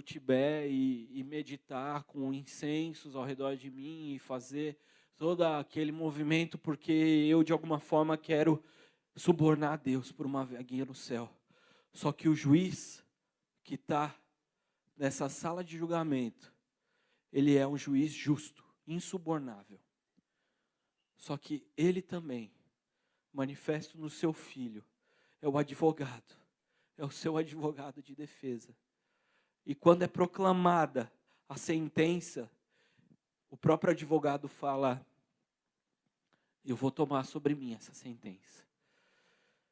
Tibete e meditar com incensos ao redor de mim e fazer todo aquele movimento, porque eu de alguma forma quero subornar a Deus por uma vaguinha no céu. Só que o juiz que está nessa sala de julgamento, ele é um juiz justo, insubornável. Só que ele também, manifesto no seu Filho, é o advogado, é o seu advogado de defesa. E quando é proclamada a sentença, o próprio advogado fala: eu vou tomar sobre mim essa sentença.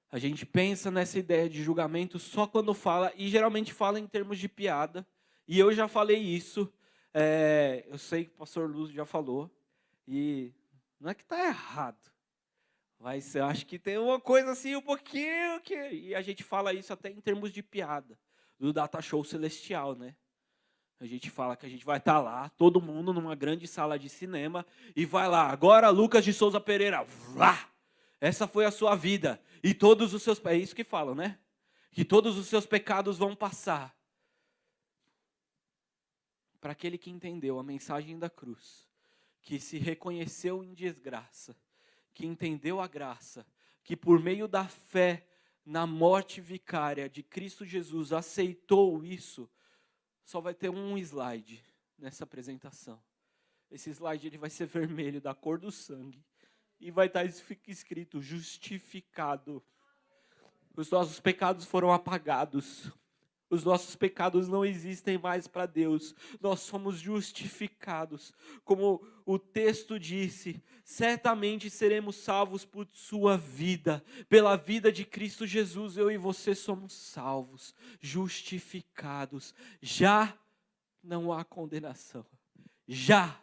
A gente pensa nessa ideia de julgamento só quando fala, e geralmente fala em termos de piada, e eu já falei isso, eu sei que o pastor Lúcio já falou, e não é que está errado, mas eu acho que tem uma coisa assim, um pouquinho, e a gente fala isso até em termos de piada, do data show celestial, né? A gente fala que a gente vai estar lá, todo mundo numa grande sala de cinema, e vai lá, agora Lucas de Souza Pereira, vlá! Essa foi a sua vida, e todos os seus, é isso que falam, né? Que todos os seus pecados vão passar. Para aquele que entendeu a mensagem da cruz, que se reconheceu em desgraça, que entendeu a graça, que por meio da fé na morte vicária de Cristo Jesus aceitou isso, só vai ter um slide nessa apresentação. Esse slide ele vai ser vermelho, da cor do sangue. E vai estar escrito: justificado. Os nossos pecados foram apagados. Os nossos pecados não existem mais para Deus. Nós somos justificados. Como o texto disse, certamente seremos salvos por sua vida. Pela vida de Cristo Jesus, eu e você somos salvos, justificados. Já não há condenação. Já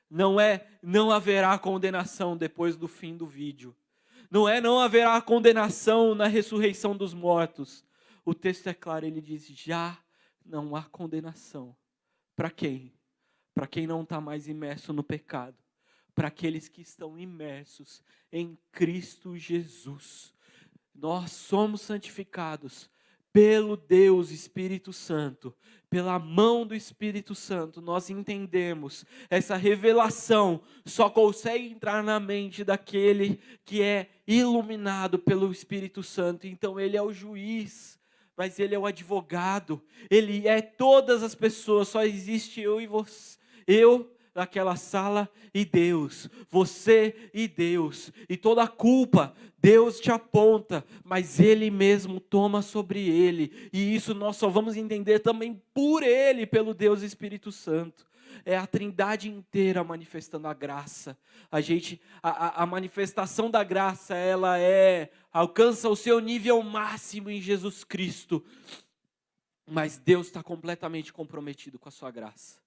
não haverá condenação depois do fim do vídeo. Não haverá condenação na ressurreição dos mortos. O texto é claro, ele diz: já não há condenação. Para quem? Para quem não está mais imerso no pecado. Para aqueles que estão imersos em Cristo Jesus. Nós somos santificados pelo Deus Espírito Santo, pela mão do Espírito Santo, nós entendemos essa revelação só consegue entrar na mente daquele que é iluminado pelo Espírito Santo. Então ele é o juiz, mas ele é o advogado, ele é todas as pessoas, só existe eu e você, eu naquela sala e Deus, você e Deus, e toda a culpa Deus te aponta, mas Ele mesmo toma sobre Ele, e isso nós só vamos entender também por Ele, pelo Deus Espírito Santo. É a Trindade inteira manifestando a graça. A manifestação da graça, ela alcança o seu nível máximo em Jesus Cristo, mas Deus está completamente comprometido com a sua graça.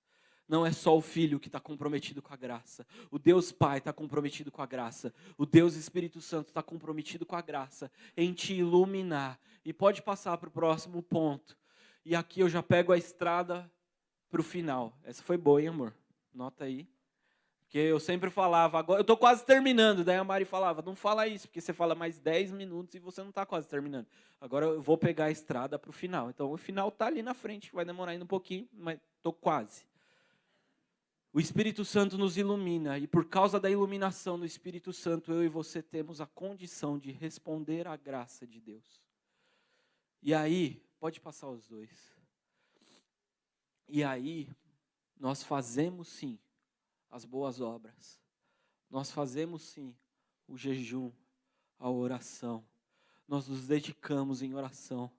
Não é só o Filho que está comprometido com a graça. O Deus Pai está comprometido com a graça. O Deus Espírito Santo está comprometido com a graça em te iluminar. E pode passar para o próximo ponto. E aqui eu já pego a estrada para o final. Essa foi boa, hein, amor? Nota aí. Porque eu sempre falava, agora eu estou quase terminando. Daí a Mari falava, não fala isso, porque você fala mais 10 minutos e você não está quase terminando. Agora eu vou pegar a estrada para o final. Então o final está ali na frente, vai demorar ainda um pouquinho, mas estou quase. O Espírito Santo nos ilumina, e por causa da iluminação do Espírito Santo, eu e você temos a condição de responder à graça de Deus. E aí, pode passar os dois. E aí, nós fazemos sim as boas obras. Nós fazemos sim o jejum, a oração. Nós nos dedicamos em oração.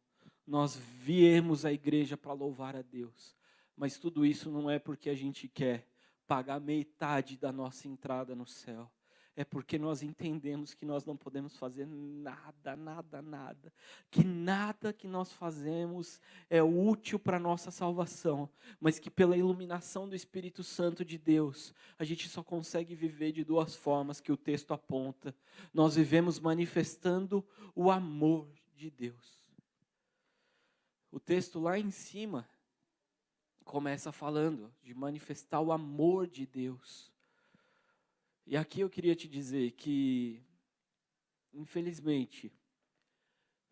Nós viemos à igreja para louvar a Deus. Mas tudo isso não é porque a gente quer pagar metade da nossa entrada no céu. É porque nós entendemos que nós não podemos fazer nada. Que nada que nós fazemos é útil para a nossa salvação. Mas que pela iluminação do Espírito Santo de Deus, a gente só consegue viver de duas formas que o texto aponta. Nós vivemos manifestando o amor de Deus. O texto lá em cima começa falando de manifestar o amor de Deus. E aqui eu queria te dizer que, infelizmente,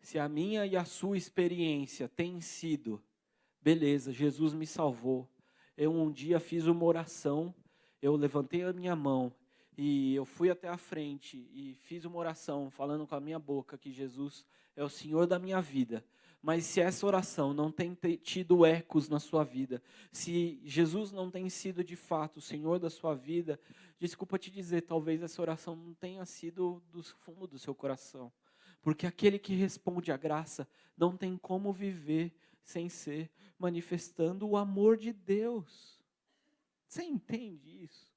se a minha e a sua experiência tem sido, beleza, Jesus me salvou, eu um dia fiz uma oração, eu levantei a minha mão e eu fui até a frente e fiz uma oração falando com a minha boca que Jesus é o Senhor da minha vida. Mas se essa oração não tem tido ecos na sua vida, se Jesus não tem sido de fato o Senhor da sua vida, desculpa te dizer, talvez essa oração não tenha sido do fundo do seu coração. Porque aquele que responde à graça não tem como viver sem ser manifestando o amor de Deus. Você entende isso?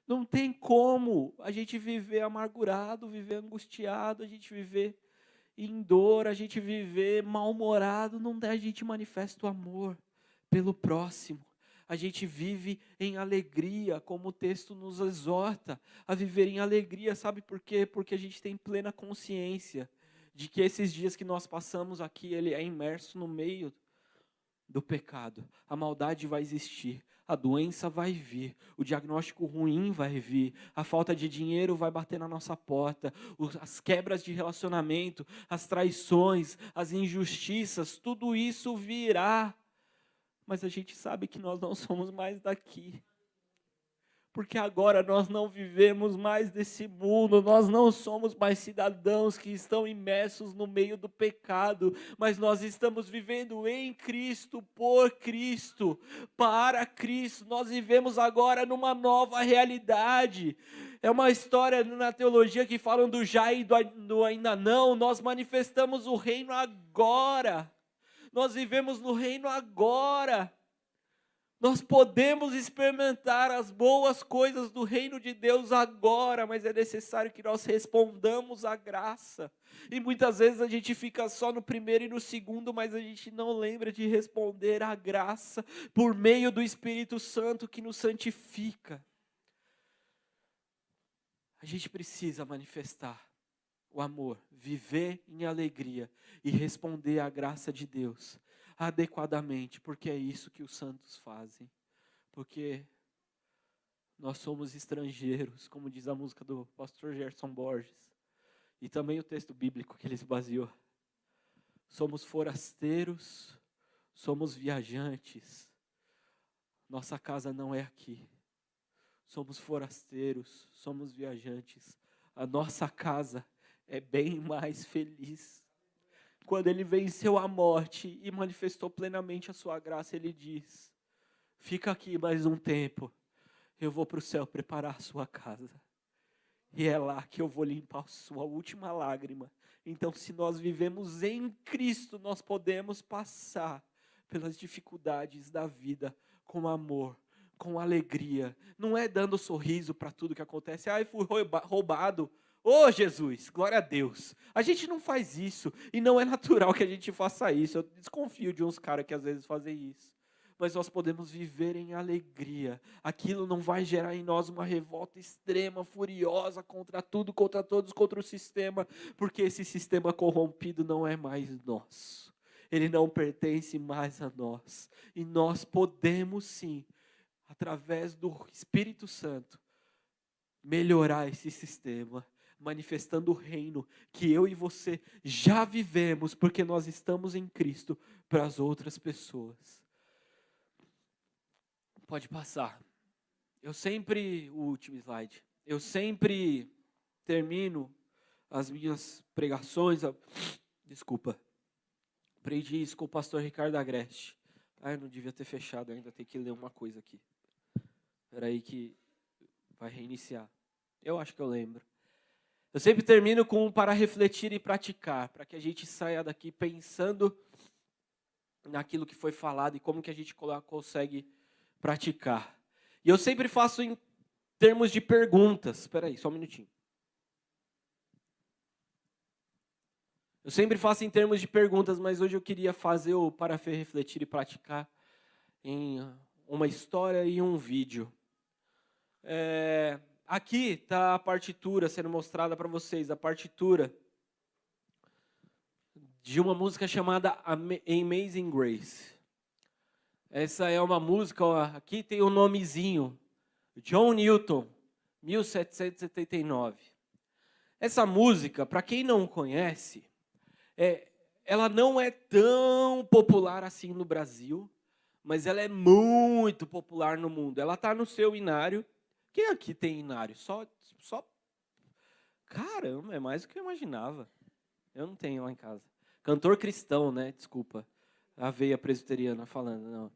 Não tem como a gente viver amargurado, viver angustiado, a gente viver em dor, a gente viver mal-humorado, não dá, a gente manifesta o amor pelo próximo. A gente vive em alegria, como o texto nos exorta a viver em alegria, sabe por quê? Porque a gente tem plena consciência de que esses dias que nós passamos aqui, ele é imerso no meio do pecado. A maldade vai existir, a doença vai vir, o diagnóstico ruim vai vir, a falta de dinheiro vai bater na nossa porta, as quebras de relacionamento, as traições, as injustiças, tudo isso virá. Mas a gente sabe que nós não somos mais daqui. Porque agora nós não vivemos mais desse mundo, nós não somos mais cidadãos que estão imersos no meio do pecado, mas nós estamos vivendo em Cristo, por Cristo, para Cristo. Nós vivemos agora numa nova realidade. É uma história na teologia que falam do já e do ainda não. Nós manifestamos o reino agora. Nós vivemos no reino agora. Nós podemos experimentar as boas coisas do reino de Deus agora, mas é necessário que nós respondamos à graça. E muitas vezes a gente fica só no primeiro e no segundo, mas a gente não lembra de responder à graça por meio do Espírito Santo que nos santifica. A gente precisa manifestar o amor, viver em alegria e responder à graça de Deus adequadamente, porque é isso que os santos fazem. Porque nós somos estrangeiros, como diz a música do pastor Gerson Borges, e também o texto bíblico que ele se baseou. somos forasteiros, somos viajantes. Nossa casa não é aqui. Somos forasteiros, somos viajantes. A nossa casa é bem mais feliz. Quando ele venceu a morte e manifestou plenamente a sua graça, ele diz: fica aqui mais um tempo, eu vou para o céu preparar a sua casa. E é lá que eu vou limpar a sua última lágrima. Então, se nós vivemos em Cristo, nós podemos passar pelas dificuldades da vida com amor, com alegria. Não é dando sorriso para tudo que acontece. Ai, fui roubado. Ô Jesus, glória a Deus. A gente não faz isso. E não é natural que a gente faça isso. Eu desconfio de uns caras que às vezes fazem isso. Mas nós podemos viver em alegria. Aquilo não vai gerar em nós uma revolta extrema, furiosa contra tudo, contra todos, contra o sistema, porque esse sistema corrompido não é mais nosso. Ele não pertence mais a nós. E nós podemos sim, através do Espírito Santo, melhorar esse sistema, manifestando o reino que eu e você já vivemos, porque nós estamos em Cristo, para as outras pessoas. Pode passar. O último slide. Eu sempre termino as minhas pregações. Desculpa. Aprendi isso com o pastor Ricardo Agreste. Eu não devia ter fechado ainda, tem que ler uma coisa aqui. Espera aí que vai reiniciar. Eu acho que eu lembro. Eu sempre termino com para refletir e praticar, para que a gente saia daqui pensando naquilo que foi falado e como que a gente consegue praticar. E eu sempre faço em termos de perguntas. Espera aí, só um minutinho. Eu sempre faço em termos de perguntas, mas hoje eu queria fazer o para refletir e praticar em uma história e um vídeo. Aqui está a partitura sendo mostrada para vocês, a partitura de uma música chamada Amazing Grace. Essa é uma música, ó, aqui tem o nomezinho, John Newton, 1779. Essa música, para quem não conhece, ela não é tão popular assim no Brasil, mas ela é muito popular no mundo. Ela está no seu inário. Quem aqui tem inário? Só... Caramba, é mais do que eu imaginava. Eu não tenho lá em casa. Cantor cristão, né? Desculpa. A veia presbiteriana falando, não.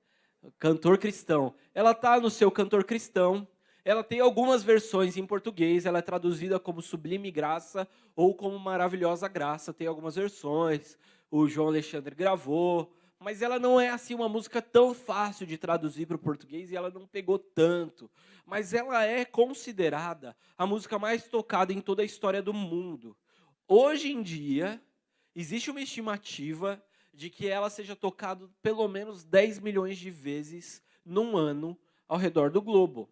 Cantor cristão. Ela está no seu cantor cristão. Ela tem algumas versões em português. Ela é traduzida como Sublime Graça ou como Maravilhosa Graça. Tem algumas versões. O João Alexandre gravou. Mas ela não é assim uma música tão fácil de traduzir para o português e ela não pegou tanto. Mas ela é considerada a música mais tocada em toda a história do mundo. Hoje em dia, existe uma estimativa de que ela seja tocada pelo menos 10 milhões de vezes num ano ao redor do globo.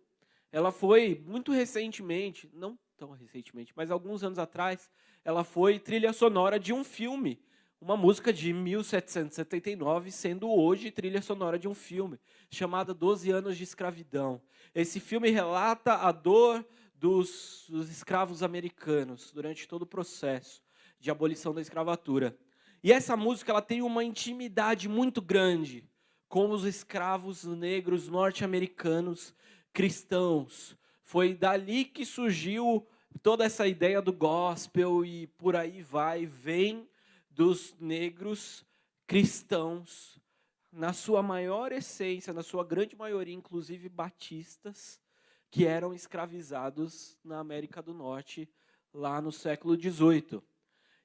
Ela foi muito recentemente, não tão recentemente, mas alguns anos atrás, ela foi trilha sonora de um filme, uma música de 1779, sendo hoje trilha sonora de um filme, chamada 12 Anos de Escravidão. Esse filme relata a dor dos escravos americanos durante todo o processo de abolição da escravatura. E essa música ela tem uma intimidade muito grande com os escravos negros norte-americanos cristãos. Foi dali que surgiu toda essa ideia do gospel e por aí vem dos negros cristãos, na sua maior essência, na sua grande maioria, inclusive batistas, que eram escravizados na América do Norte, lá no século XVIII.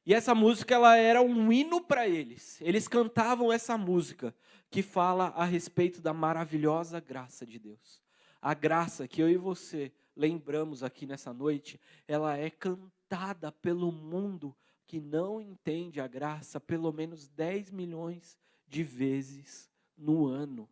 E essa música ela era um hino para eles. Eles cantavam essa música que fala a respeito da maravilhosa graça de Deus. A graça que eu e você lembramos aqui nessa noite, ela é cantada pelo mundo que não entende a graça pelo menos 10 milhões de vezes no ano.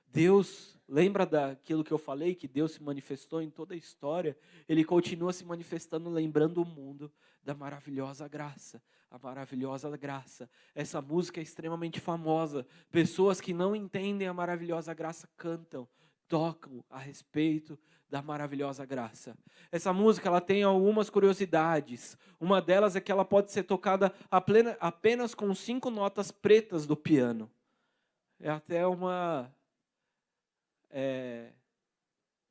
Deus, lembra daquilo que eu falei, que Deus se manifestou em toda a história? Ele continua se manifestando, lembrando o mundo da maravilhosa graça. A maravilhosa graça. Essa música é extremamente famosa. Pessoas que não entendem a maravilhosa graça cantam tocam a respeito da maravilhosa graça. Essa música ela tem algumas curiosidades. Uma delas é que ela pode ser tocada apenas com 5 notas pretas do piano. É até uma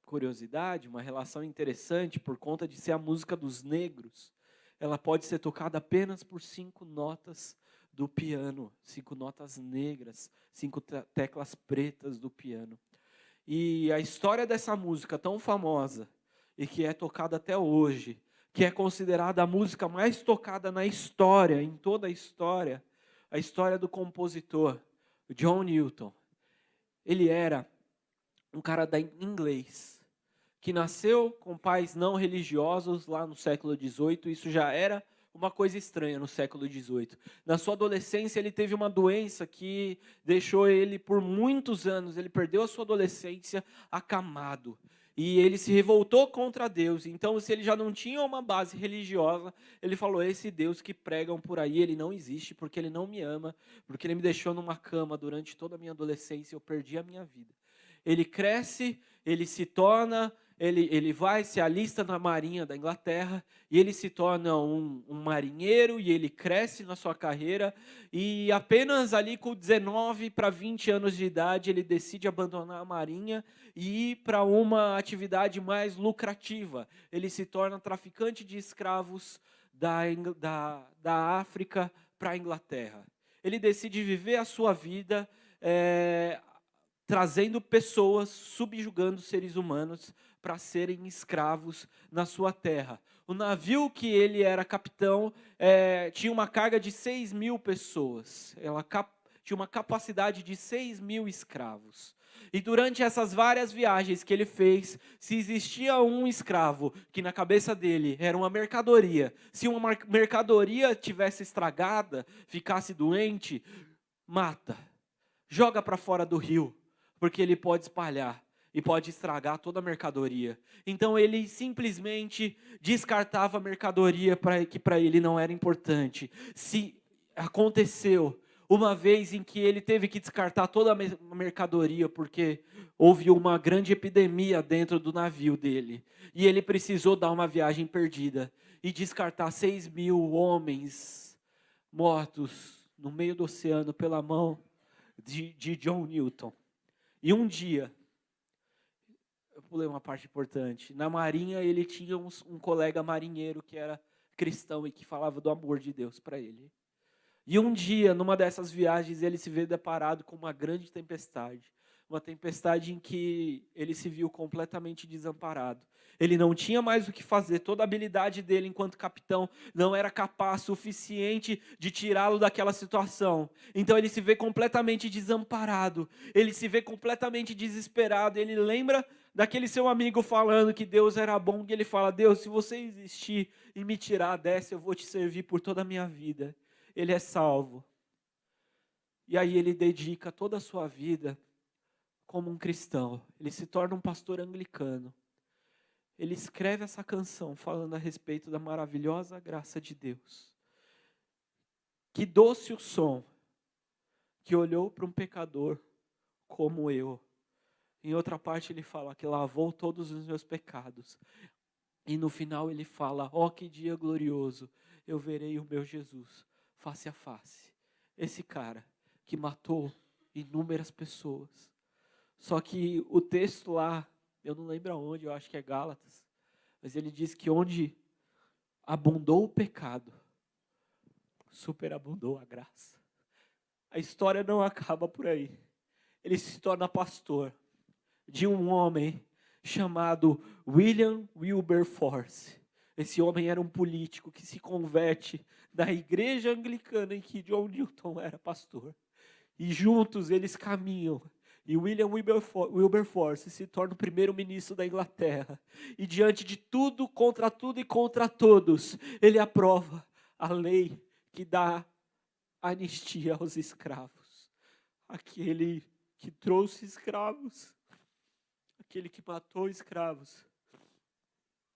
curiosidade, uma relação interessante, por conta de ser a música dos negros. Ela pode ser tocada apenas por 5 notas do piano, 5 notas negras, 5 teclas pretas do piano. E a história dessa música tão famosa, e que é tocada até hoje, que é considerada a música mais tocada na história, em toda a história do compositor, John Newton. Ele era um cara inglês, que nasceu com pais não religiosos lá no século XVIII. Isso já era uma coisa estranha no século XVIII. Na sua adolescência, ele teve uma doença que deixou ele por muitos anos, ele perdeu a sua adolescência acamado. E ele se revoltou contra Deus. Então, se ele já não tinha uma base religiosa, ele falou: esse Deus que pregam por aí, ele não existe, porque ele não me ama, porque ele me deixou numa cama durante toda a minha adolescência, eu perdi a minha vida. Ele cresce, ele se torna, ele vai, se alista na marinha da Inglaterra, e ele se torna um marinheiro, e ele cresce na sua carreira, e apenas ali com 19 para 20 anos de idade, ele decide abandonar a marinha e ir para uma atividade mais lucrativa. Ele se torna traficante de escravos da África para a Inglaterra. Ele decide viver a sua vida trazendo pessoas, subjugando seres humanos para serem escravos na sua terra. O navio que ele era capitão tinha uma carga de 6.000 pessoas. Ela tinha uma capacidade de 6.000 escravos. E durante essas várias viagens que ele fez, se existia um escravo que na cabeça dele era uma mercadoria, se uma mercadoria tivesse estragada, ficasse doente, mata, joga para fora do rio, porque ele pode espalhar e pode estragar toda a mercadoria. Então ele simplesmente descartava a mercadoria que para ele não era importante. Se aconteceu uma vez em que ele teve que descartar toda a mercadoria, porque houve uma grande epidemia dentro do navio dele, e ele precisou dar uma viagem perdida e descartar 6.000 homens mortos no meio do oceano pela mão de John Newton. E um dia, eu pulei uma parte importante, na marinha ele tinha um colega marinheiro que era cristão e que falava do amor de Deus para ele. E um dia, numa dessas viagens, ele se vê deparado com uma grande tempestade. Uma tempestade em que ele se viu completamente desamparado. Ele não tinha mais o que fazer, toda a habilidade dele enquanto capitão não era capaz suficiente de tirá-lo daquela situação. Então ele se vê completamente desamparado, ele se vê completamente desesperado, ele lembra daquele seu amigo falando que Deus era bom, e ele fala: Deus, se você existir e me tirar dessa, eu vou te servir por toda a minha vida. Ele é salvo. E aí ele dedica toda a sua vida como um cristão. Ele se torna um pastor anglicano. Ele escreve essa canção falando a respeito da maravilhosa graça de Deus. Que doce o som que olhou para um pecador como eu. Em outra parte ele fala que lavou todos os meus pecados. E no final ele fala: ó, que dia glorioso, eu verei o meu Jesus face a face. Esse cara que matou inúmeras pessoas. Só que o texto lá, eu não lembro aonde, eu acho que é Gálatas, mas ele diz que onde abundou o pecado, superabundou a graça. A história não acaba por aí. Ele se torna pastor de um homem chamado William Wilberforce. Esse homem era um político que se converte da igreja anglicana em que John Newton era pastor. E juntos eles caminham. E William Wilberforce se torna o primeiro-ministro da Inglaterra. E diante de tudo e contra todos, ele aprova a lei que dá anistia aos escravos. Aquele que trouxe escravos, aquele que matou escravos,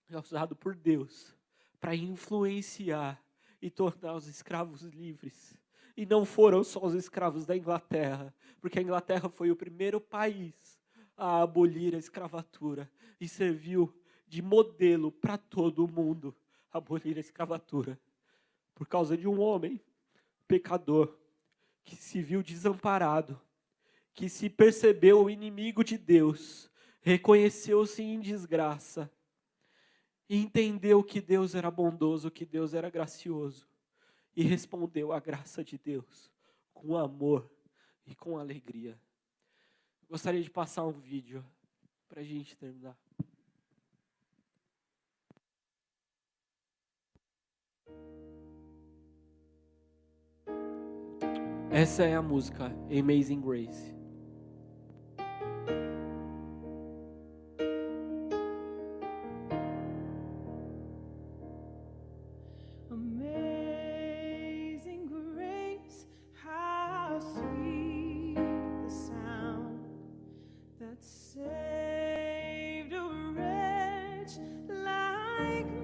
é usado por Deus para influenciar e tornar os escravos livres. E não foram só os escravos da Inglaterra, porque a Inglaterra foi o primeiro país a abolir a escravatura e serviu de modelo para todo mundo abolir a escravatura. Por causa de um homem pecador que se viu desamparado, que se percebeu o inimigo de Deus, reconheceu-se em desgraça, entendeu que Deus era bondoso, que Deus era gracioso, e respondeu à graça de Deus com amor e com alegria. Gostaria de passar um vídeo para a gente terminar. Essa é a música Amazing Grace. Amazing grace, how sweet the sound that saved a wretch like me.